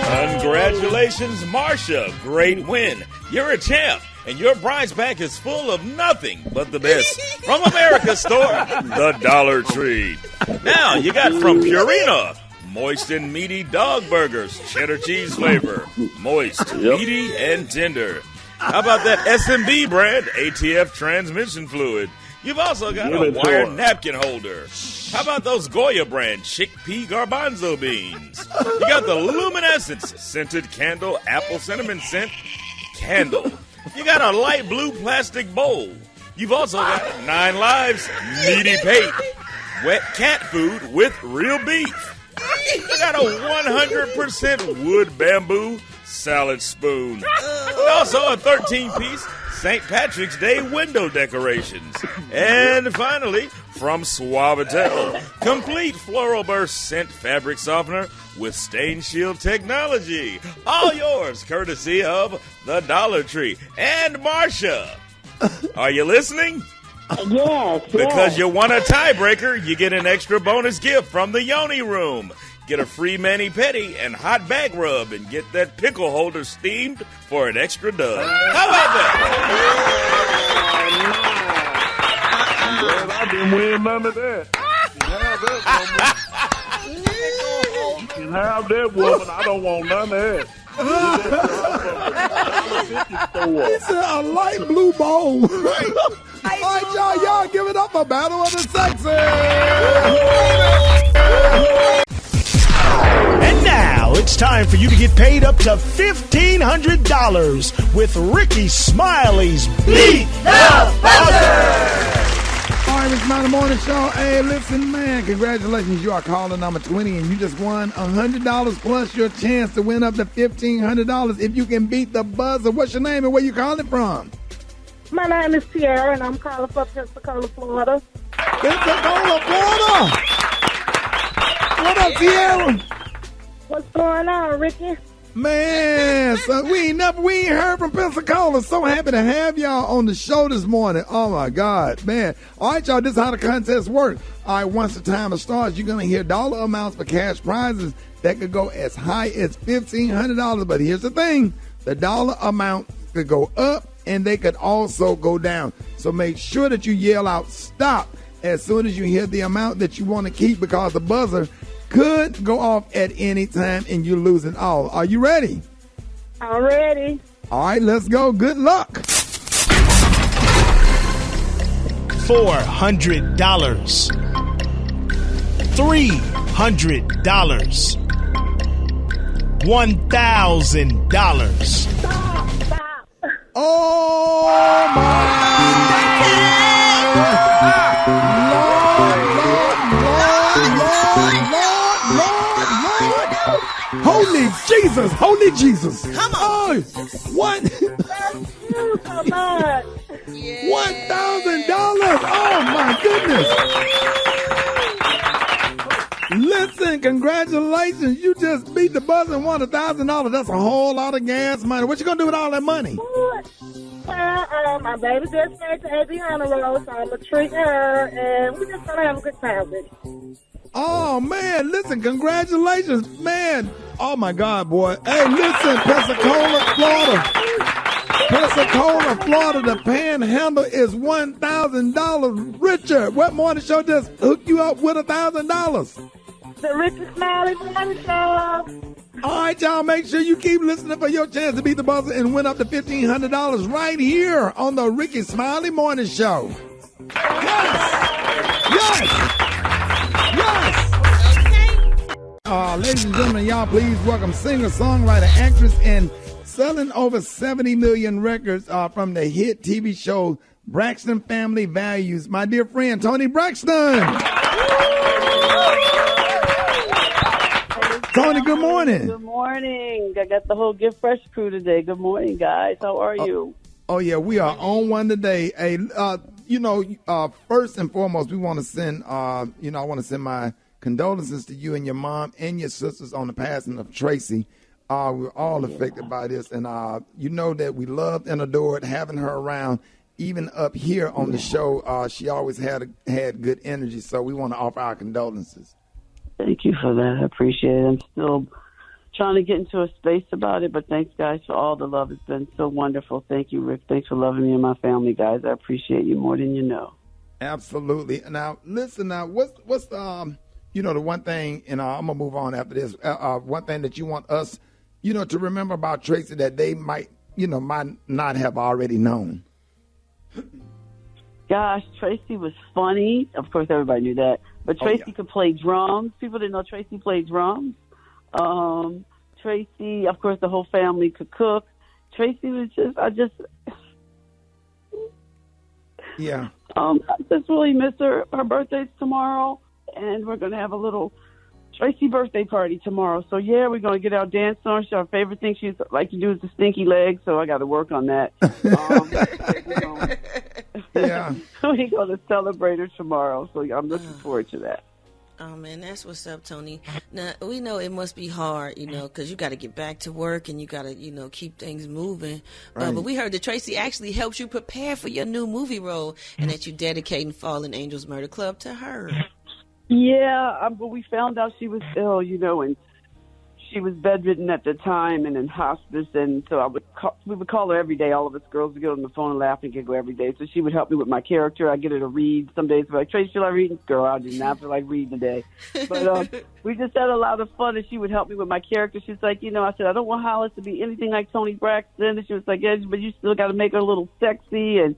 Marsha. Congratulations, Marsha. Great win. You're a champ. and your bridal pack is full of nothing but the best from America's store, the Dollar Tree. Now, you got from Purina, moist and meaty dog burgers, cheddar cheese flavor, moist, meaty, and tender. How about that SMB brand, ATF transmission fluid? You've also got a wire napkin holder. How about those Goya brand chickpea garbanzo beans? You got the Luminescence scented candle apple cinnamon scent candle. You got a light blue plastic bowl. You've also got 9 Lives meaty pate, wet cat food with real beef. You got a 100% wood bamboo salad spoon. And also a 13-piece St. Patrick's Day window decorations. And finally, from Suavitel, complete floral burst scent fabric softener with stain shield technology. All yours, courtesy of the Dollar Tree. And Marsha, are you listening? Yes. Because you won a tiebreaker, you get an extra bonus gift from the Yoni Room. Get a free mani-pedi and hot bag rub and get that pickle holder steamed for an extra dub. How about that? Well, I didn't win none of that. You can have that woman. I don't want none of that. He said a light blue bowl. All right, y'all give it up for Battle of the Sexes. And now it's time for you to get paid up to $1,500 with Rickey Smiley's Beat the Buzzer. All right, it's my morning show. Hey, listen, man, congratulations. You are caller number 20, and you just won $100 plus your chance to win up to $1,500 if you can beat the buzzer. What's your name and where you calling from? My name is Tiara, and I'm calling from Pensacola, Florida. Pensacola, Florida! What up, Tiara? What's going on, Ricky? Man, so we ain't heard from Pensacola. So happy to have y'all on the show this morning. Oh my God, man. All right, y'all, this is how the contest works. All right, once the timer starts, you're gonna hear dollar amounts for cash prizes that could go as high as $1,500. But here's the thing, the dollar amount could go up and they could also go down. So make sure that you yell out stop as soon as you hear the amount that you want to keep, because the buzzer could go off at any time and you lose it all. Are you ready? I'm ready. All right, let's go. Good luck. $400. $300. $1,000. Oh my Holy Jesus! Holy Jesus! Come on! Oh, what? Come on! $1,000! Oh my goodness! Listen, congratulations! You just beat the buzzer and won $1,000. That's a whole lot of gas money. What you gonna do with all that money? My baby just made the AB honor roll, so I'm gonna treat her, and we're just gonna have a good time with it. Oh, man, listen, congratulations, man. Oh, my God, boy. Hey, listen, Pensacola, Florida, the panhandle is $1,000 richer. What morning show just hooked you up with $1,000? The Rickey Smiley Morning Show. All right, y'all, make sure you keep listening for your chance to beat the buzzer and win up to $1,500 right here on the Rickey Smiley Morning Show. Yes! Ladies and gentlemen, y'all please welcome singer, songwriter, actress, and selling over 70 million records from the hit TV show Braxton Family Values, my dear friend, Toni Braxton. Toni, good morning. Good morning. I got the whole Get Fresh crew today. Good morning, guys. How are you? Oh, yeah, we are on one today. Hey, first and foremost, we want to send, I want to send my condolences to you and your mom and your sisters on the passing of Traci. We're all affected by this, and you know that we loved and adored having her around, even up here on the show. She always had good energy, so we want to offer our condolences. Thank you for that. I appreciate it. I'm still trying to get into a space about it. But thanks, guys, for all the love. It's been so wonderful. Thank you, Rick. Thanks for loving me and my family, guys. I appreciate you more than you know. Absolutely. Now, listen. Now, what's the the one thing, and I'm gonna move on after this. One thing that you want us, to remember about Traci that they might not have already known. Gosh, Traci was funny. Of course, everybody knew that. But Traci could play drums. People didn't know Traci played drums. Traci, of course, the whole family could cook. Traci was just, yeah. I just really miss her. Her birthday's tomorrow, and we're going to have a little Traci birthday party tomorrow. So, yeah, we're going to get our dance on. Our favorite thing she like to do is the stinky legs, so I got to work on that. Yeah. We're going to celebrate her tomorrow, so I'm looking forward to that. Oh, man, that's what's up, Toni. Now, we know it must be hard, because you got to get back to work and you got to, keep things moving. Right. But we heard that Traci actually helps you prepare for your new movie role and that you're dedicating Fallen Angels Murder Club to her. Yeah, but we found out she was ill, and she was bedridden at the time and in hospice, and so we would call her every day. All of us girls would get on the phone and laugh and giggle every day. So she would help me with my character. I'd get her to read. Some days we're like, Traci, feel like reading? Girl, I did not feel like reading today. But we just had a lot of fun, and she would help me with my character. She's like, I said, I don't want Hollis to be anything like Toni Braxton. And she was like, yeah, but you still got to make her a little sexy. And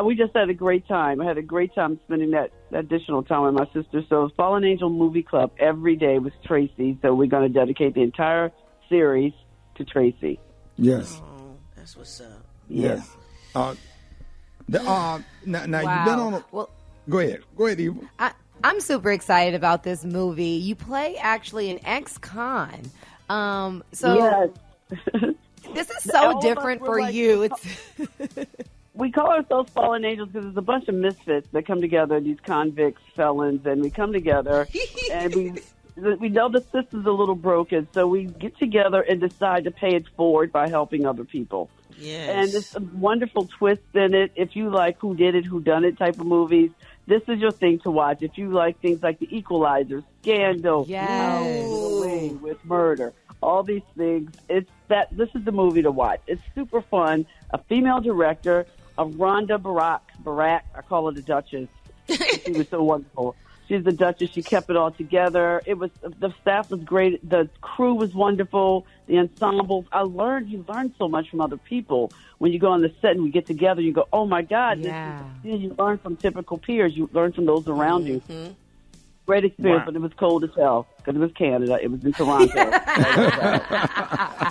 we just had a great time. I had a great time spending that additional time with my sister. So Fallen Angel Movie Club every day was Traci. So we're going to dedicate the entire series to Traci. Yes. Oh, that's what's up. Yes. Now you've been on Well, go ahead, Eva. I'm super excited about this movie. You play actually an ex-con. Yes. This is so different for you. It's we call ourselves Fallen Angels because there's a bunch of misfits that come together, these convicts, felons, and we come together and we know the system's a little broken, so we get together and decide to pay it forward by helping other people. Yes. And there's a wonderful twist in it. If you like who did it, who done it type of movies, this is your thing to watch. If you like things like The Equalizer, Scandal, with murder, all these things, this is the movie to watch. It's super fun. A female director, of Rhonda Barack, I call her the Duchess. She was so wonderful. She's the Duchess. She kept it all together. The staff was great. The crew was wonderful. The ensembles. You learn so much from other people when you go on the set and we get together. You go, oh my God! Yeah. You learn from typical peers. You learn from those around you. Great experience, but it was cold as hell because it was Canada. It was in Toronto.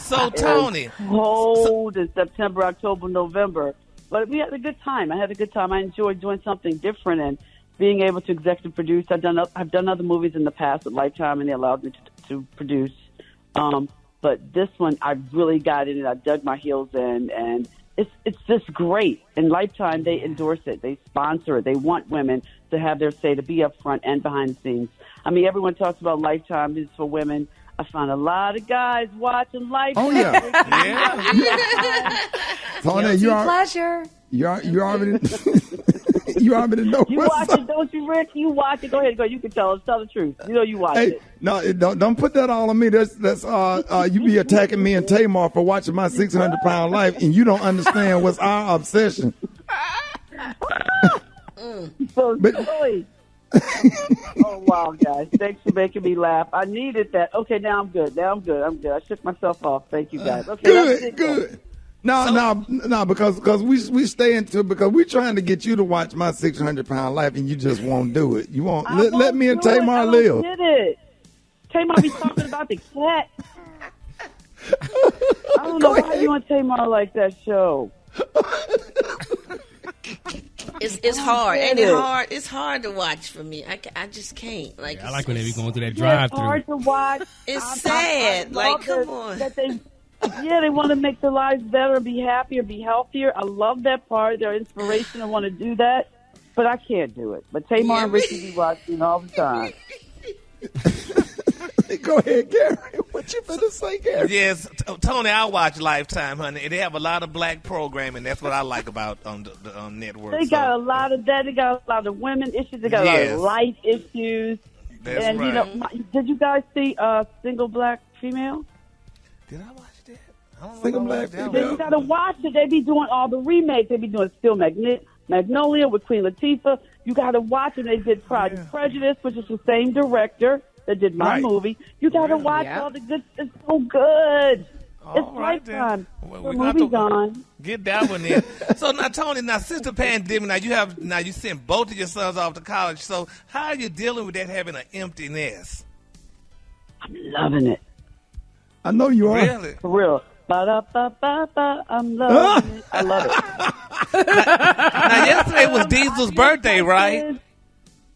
So Toni, cold in September, October, November. But we had a good time. I had a good time. I enjoyed doing something different and being able to executive produce. I've done other movies in the past at Lifetime, and they allowed me to produce. But this one, I really got in it. I dug my heels in, and it's just great. And Lifetime, they endorse it. They sponsor it. They want women to have their say, to be up front and behind the scenes. I mean, everyone talks about Lifetime is for women. I find a lot of guys watching Lifetime. Oh, yeah. Toni, pleasure. You already you already know. You watch it, don't you, Rick? You watch it. Go ahead, You can tell us. Tell the truth. You watch it. No, don't put that all on me. That's you be attacking me and Tamar for watching my 600-pound life, and you don't understand what's our obsession. So silly. Oh, wow, guys. Thanks for making me laugh. I needed that. Okay, now I'm good. I shook myself off. Thank you, guys. Okay, good. No, because we stay into it because we're trying to get you to watch my 600-pound life, and you just won't do it. You won't. Let me and Tamar live. I did it. Tamar be talking about the cat. I don't know why you and Tamar like that show. It's hard. Ain't it hard? It's hard to watch for me. I just can't. I like when they be going through that drive-through. It's hard to watch. It's sad. Come on. They want to make their lives better, be happier, be healthier. I love that part. They're inspiration. I want to do that, but I can't do it. But Tamar and Ricky be watching all the time. Go ahead, Gary. What you finna say, Gary? Yes, Toni, I watch Lifetime, honey. And they have a lot of black programming. That's what I like about the network. They got a lot of that. They got a lot of women issues. They got a lot of life issues. That's and right. Did you guys see Single Black Female? Did I watch that? I don't Single know black if I watched that female. You gotta watch it. They be doing all the remakes. They be doing Still Magnolia with Queen Latifah. You gotta watch it. They did Pride and Prejudice, which is the same director that did my movie. You gotta watch all the good. It's so good. It's lifetime. The movie's on. Get that one in. So now, Tony, since the pandemic, you sent both of your sons off to college. So how are you dealing with that, having an empty nest? I'm loving it. I know you are. Really? For real. Ba-da-ba-ba-ba. I'm loving it. I love it. Now, yesterday was Diesel's birthday, right?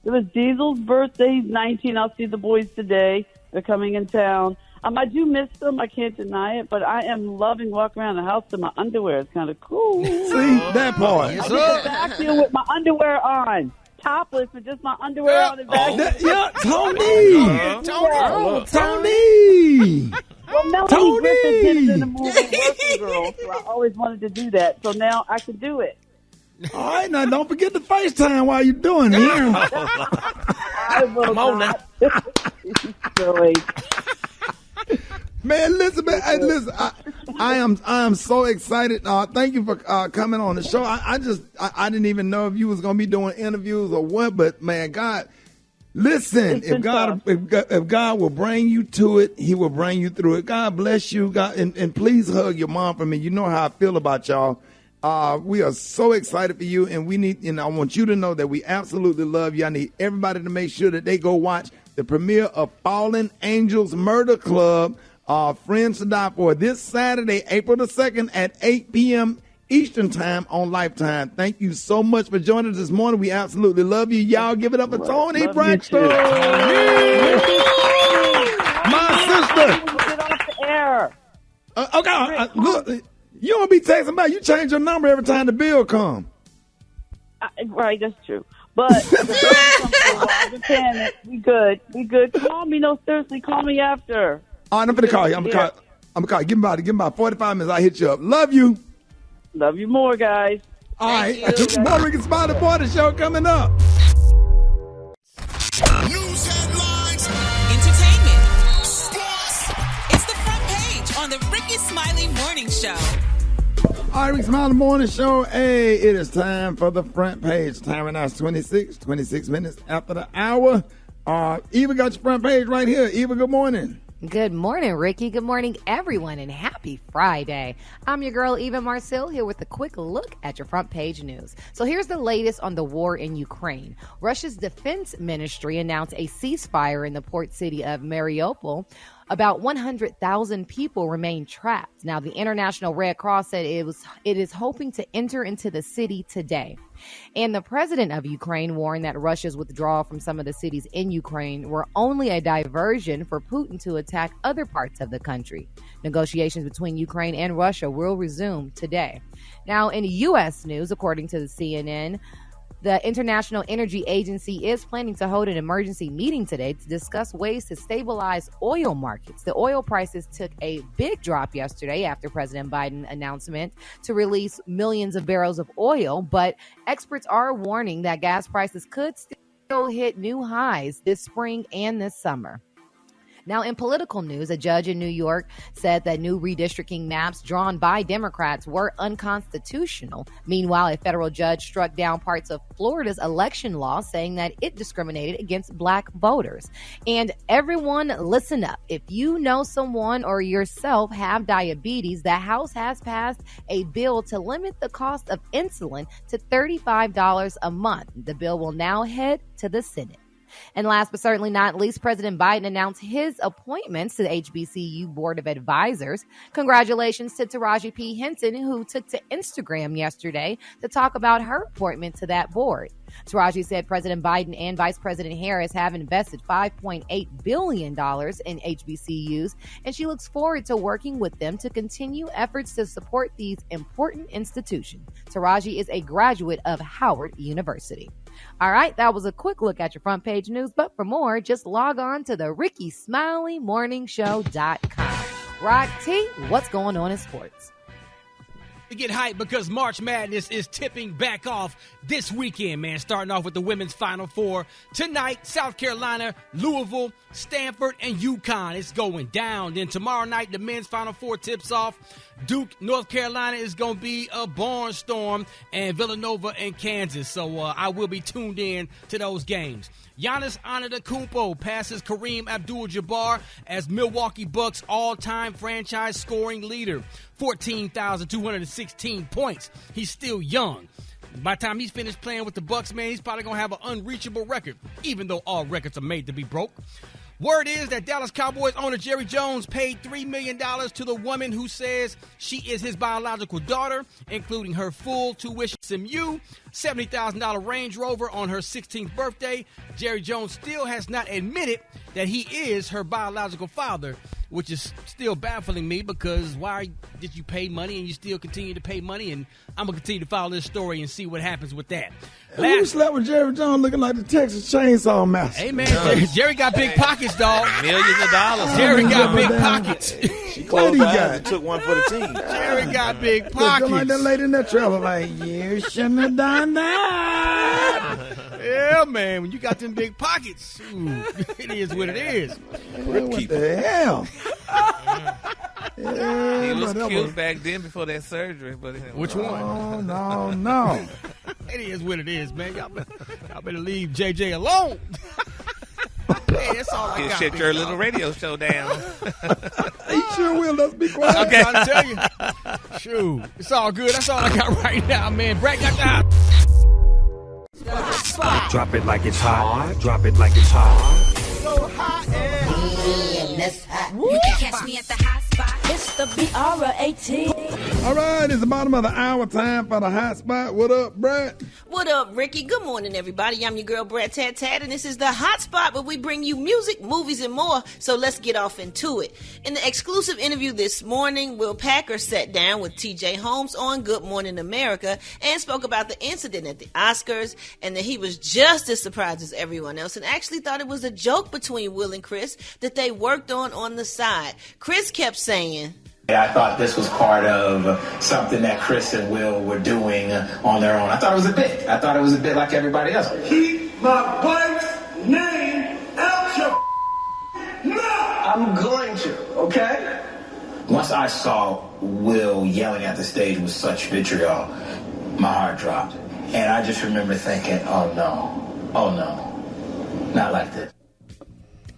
It was Diesel's birthday. He's 19. I'll see the boys today. They're coming in town. I do miss them. I can't deny it, but I am loving walking around the house in my underwear. It's kind of cool. See, that part. I get to vacuum with my underwear on. Topless with just my underwear on and vacuum. Tony! Well, Melanie Griffith did it in the movie Working Girl, so I always wanted to do that. So now I can do it. All right, now don't forget the FaceTime while you're doing it. I will not. Silly. Man, listen, man. Hey, listen, I am so excited. Thank you for coming on the show. I didn't even know if you was gonna be doing interviews or what, but man, God, listen, if God will bring you to it, He will bring you through it. God bless you, God, and please hug your mom for me. You know how I feel about y'all. We are so excited for you, and I want you to know that we absolutely love you. I need everybody to make sure that they go watch the premiere of Fallen Angels Murder Club. Friends to Die For this Saturday, April the 2nd at 8 p.m. Eastern Time on Lifetime. Thank you so much for joining us this morning. We absolutely love you. Y'all give it up for Toni Braxton. My sister. Get off the air. Okay, look, you don't be texting back. You change your number every time the bill comes. Right, that's true. But I've been saying it. We good. Call me. No, seriously, call me after. All right, I'm going to call you. I'm going to call you. Give me about 45 minutes. I'll hit you up. Love you. Love you more, guys. All right. More Rickey Smiley Morning Show coming up. News headlines. Entertainment. Sports. It's the front page on the Rickey Smiley Morning Show. All right, Rickey Smiley Morning Show. Hey, it is time for the front page. Time right now is 26 minutes after the hour. Eva got your front page right here. Eva, good morning. Good morning, Ricky. Good morning, everyone, and happy Friday. I'm your girl, Eva Marcel, here with a quick look at your front page news. So here's the latest on the war in Ukraine. Russia's defense ministry announced a ceasefire in the port city of Mariupol. About 100,000 people remain trapped. Now, the International Red Cross said it is hoping to enter into the city today. And the president of Ukraine warned that Russia's withdrawal from some of the cities in Ukraine were only a diversion for Putin to attack other parts of the country. Negotiations between Ukraine and Russia will resume today. Now, in U.S. news, according to the CNN, the International Energy Agency is planning to hold an emergency meeting today to discuss ways to stabilize oil markets. The oil prices took a big drop yesterday after President Biden's announcement to release millions of barrels of oil, but experts are warning that gas prices could still hit new highs this spring and this summer. Now, in political news, a judge in New York said that new redistricting maps drawn by Democrats were unconstitutional. Meanwhile, a federal judge struck down parts of Florida's election law, saying that it discriminated against black voters. And everyone, listen up. If you know someone or yourself have diabetes, the House has passed a bill to limit the cost of insulin to $35 a month. The bill will now head to the Senate. And last but certainly not least, President Biden announced his appointments to the HBCU Board of Advisors. Congratulations to Taraji P. Henson, who took to Instagram yesterday to talk about her appointment to that board. Taraji said President Biden and Vice President Harris have invested $5.8 billion in HBCUs, and she looks forward to working with them to continue efforts to support these important institutions. Taraji is a graduate of Howard University. All right, that was a quick look at your front page news, but for more, just log on to the RickeySmileyMorningShow.com. Rock T, what's going on in sports? to get hyped because March Madness is tipping back off this weekend, man. Starting off with the women's Final Four. Tonight, South Carolina, Louisville, Stanford, and UConn. It's going down. Then tomorrow night, the men's Final Four tips off. Duke, North Carolina is going to be a barnstorm, and Villanova and Kansas. So I will be tuned in to those games. Giannis Antetokounmpo passes Kareem Abdul-Jabbar as Milwaukee Bucks all-time franchise scoring leader. 14,216 points. He's still young. By the time he's finished playing with the Bucks, man, he's probably going to have an unreachable record, even though all records are made to be broke. Word is that Dallas Cowboys owner Jerry Jones paid $3 million to the woman who says she is his biological daughter, including her full tuition. SMU, $70,000 Range Rover on her 16th birthday. Jerry Jones still has not admitted that he is her biological father, which is still baffling me because why did you pay money and you still continue to pay money? And I'm going to continue to follow this story and see what happens with that. Who slept with Jerry Jones looking like the Texas Chainsaw Massacre? Hey, man, Jerry got big pockets, dog. Millions of dollars. Jerry got big pockets. She closed eyes and took one for the team. Jerry got big pockets. Like that lady in that trailer, like, you shouldn't have done that. Yeah, man, when you got them big pockets, it is what it is. What the hell? He was cute back then before that surgery. But which one? Oh, no. It is what it is, man. Y'all better leave JJ alone. Hey, that's all I got. Shut your little radio show down. He sure will. Let's be quiet. I'm trying to tell you. Shoot, it's all good. That's all I got right now, man. Brad got the Drop it like it's hot. Drop it like it's hot. So hot and that's hot. You can catch me at the hot spot. It's the BR18. All right, it's the bottom of the hour. Time for the hot spot. What up, Brad? What up, Ricky? Good morning, everybody. I'm your girl, Brad Tat Tat, and this is the hot spot where we bring you music, movies, and more. So let's get off into it. In the exclusive interview this morning, Will Packer sat down with TJ Holmes on Good Morning America and spoke about the incident at the Oscars and that he was just as surprised as everyone else and actually thought it was a joke between Will and Chris that they worked on the side. Chris kept saying, I thought this was part of something that Chris and Will were doing on their own. I thought it was a bit. I thought it was a bit like everybody else. Keep my wife's name out your mouth. I'm going to, okay? Once I saw Will yelling at the stage with such vitriol, my heart dropped. And I just remember thinking, oh no, not like this.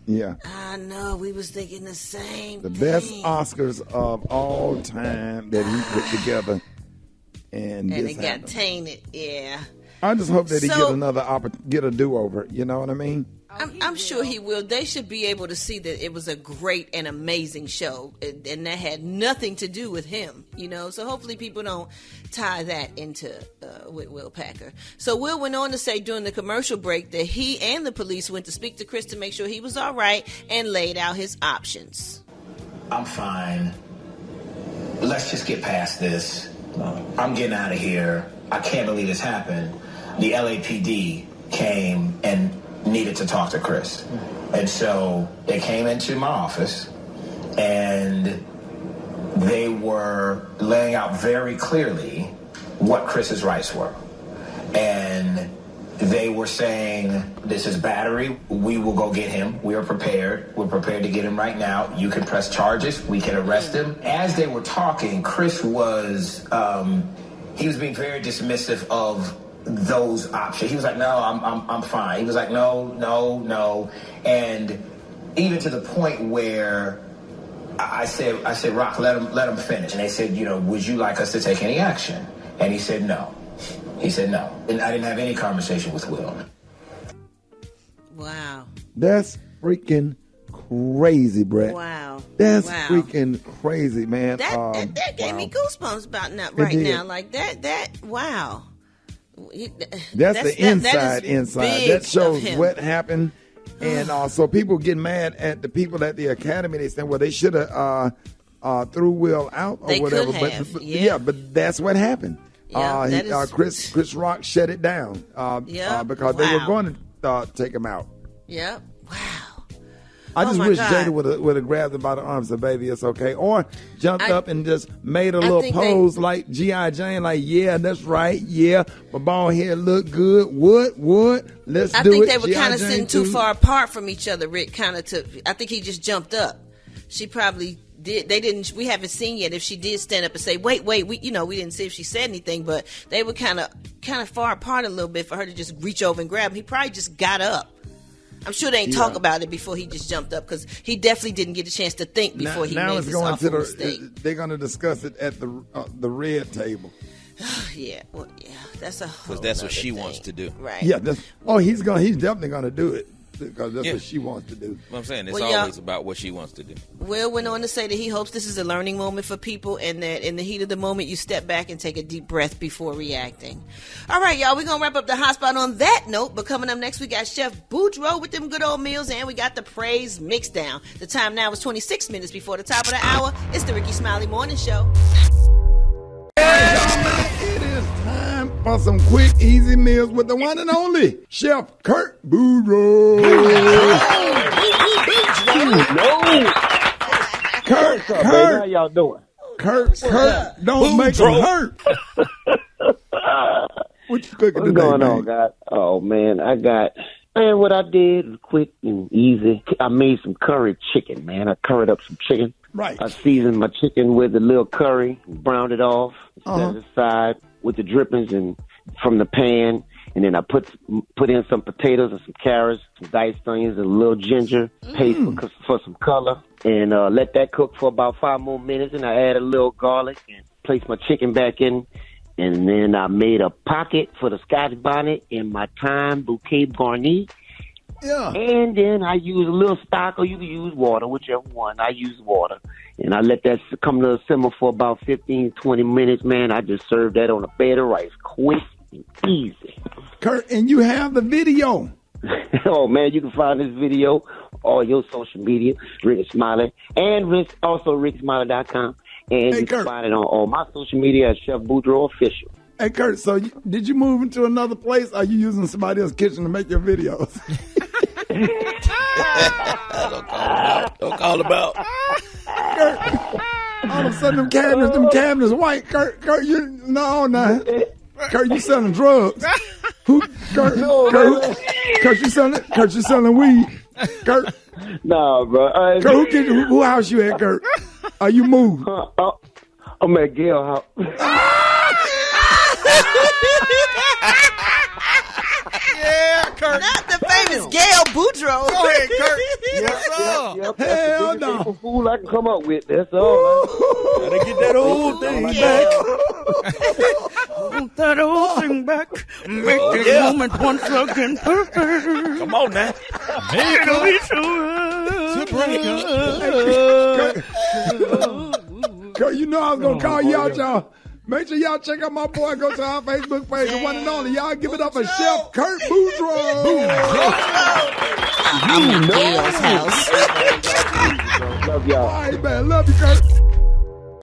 Yeah. I know, we was thinking the same The thing. best Oscars of all time that he put together. And it got tainted, yeah. I just hope that he get a do-over. You know what I mean? I'm sure he will. They should be able to see that it was a great and amazing show, and that had nothing to do with him, you know. So hopefully people don't tie that into with Will Packer. So Will went on to say during the commercial break that he and the police went to speak to Chris to make sure he was all right and laid out his options. I'm fine. Let's just get past this. I'm getting out of here. I can't believe this happened. The LAPD came and needed to talk to Chris. And so they came into my office and they were laying out very clearly what Chris's rights were. And they were saying, this is battery. We will go get him. We are prepared. We're prepared to get him right now. You can press charges. We can arrest him. As they were talking, Chris was, he was being very dismissive of those options. He was like, no, I'm fine. He was like, no. And even to the point where I said, Rock, let him finish. And they said, would you like us to take any action? And he said, no. He said no. And I didn't have any conversation with Will. Wow. That's freaking crazy, Brett. Wow. That's freaking crazy, man. That gave me goosebumps about right now. Like that, wow. That's the inside. That shows what happened. And so people get mad at the people at the Academy. They say, well, they should have threw Will out or they whatever. Could have, but but that's what happened. Chris Rock shut it down because they were going to take him out. Yep. Wow. I just my wish God. Jada would have grabbed him by the arms and said, baby, it's okay. Or jumped up and just made a little think pose like G.I. Jane, like, yeah, that's right, yeah, my bald head look good. What? Let's I do it. think they were G.I. kind of Jane sitting too too. far apart from each other, Rick. I think he just jumped up. She probably did. They didn't. We haven't seen yet if she did stand up and say, "Wait." We didn't see if she said anything, but they were kind of far apart a little bit for her to just reach over and grab him. He probably just got up. I'm sure they ain't talk about it before he just jumped up because he definitely didn't get a chance to think before he made this awful mistake. They're going to discuss it at the red table. Yeah, that's a whole because that's what nother she thing. wants to do. Right. Yeah. He's definitely going to do it because that's what she wants to do. What I'm saying it's Well, always about what she wants to do. Will went on to say that he hopes this is a learning moment for people and that in the heat of the moment you step back and take a deep breath before reacting. All right, y'all, we're going to wrap up the hot spot on that note, but coming up next we got Chef Boudreaux with them good old meals and we got the praise mix down. The time now is 26 minutes before the top of the hour. It's the Rickey Smiley Morning Show. It is time for some quick, easy meals with the one and only Chef Kurt Boudreaux. Kurt, How y'all doing? Kurt, don't make them hurt. What you cooking What's today, going man? on, guys? Oh, man, what I did was quick and easy. I made some curry chicken, man. I curried up some chicken. Right. I seasoned my chicken with a little curry, browned it off, set it aside with the drippings and from the pan, and then I put in some potatoes and some carrots, some diced onions, and a little ginger paste for some color, and let that cook for about 5 more minutes. And I add a little garlic and place my chicken back in, and then I made a pocket for the Scotch bonnet and my thyme bouquet garni. Yeah. And then I use a little stock, or you can use water, whichever one. I use water. And I let that come to a simmer for about 15, 20 minutes, man. I just served that on a bed of rice. Quick and easy. Kurt, and you have the video. Oh, man, you can find this video on your social media, Rickey Smiley, and also RickeySmiley.com. And you can find it on all my social media at Chef Boudreaux Official. Hey, Kurt, so did you move into another place? Or are you using somebody else's kitchen to make your videos? Don't call him out. Kurt, all of a sudden, them cabinets white. Kurt, Kurt, you selling drugs? Kurt, you selling weed? Kurt, nah, bro. Kurt, who house you at, Kurt? Are you moved? I'm at Gail house. Yeah, Kurt. Not the famous Gail Boudreaux. Go ahead, Kurt. Yep. Hell That's the no. biggest fool I can come up with. That's all. Gotta get that old thing back. Want that old thing back. Make this moment once again perfect. Come on now. It'll be Kurt, you know I was going to call you out, y'all. Make sure y'all check out my boy. Go to our Facebook page, the one and only. Y'all give it up for Chef Kurt Boudreaux. I'm at Gail's house. Love y'all. All right, man. Love you, Kurt.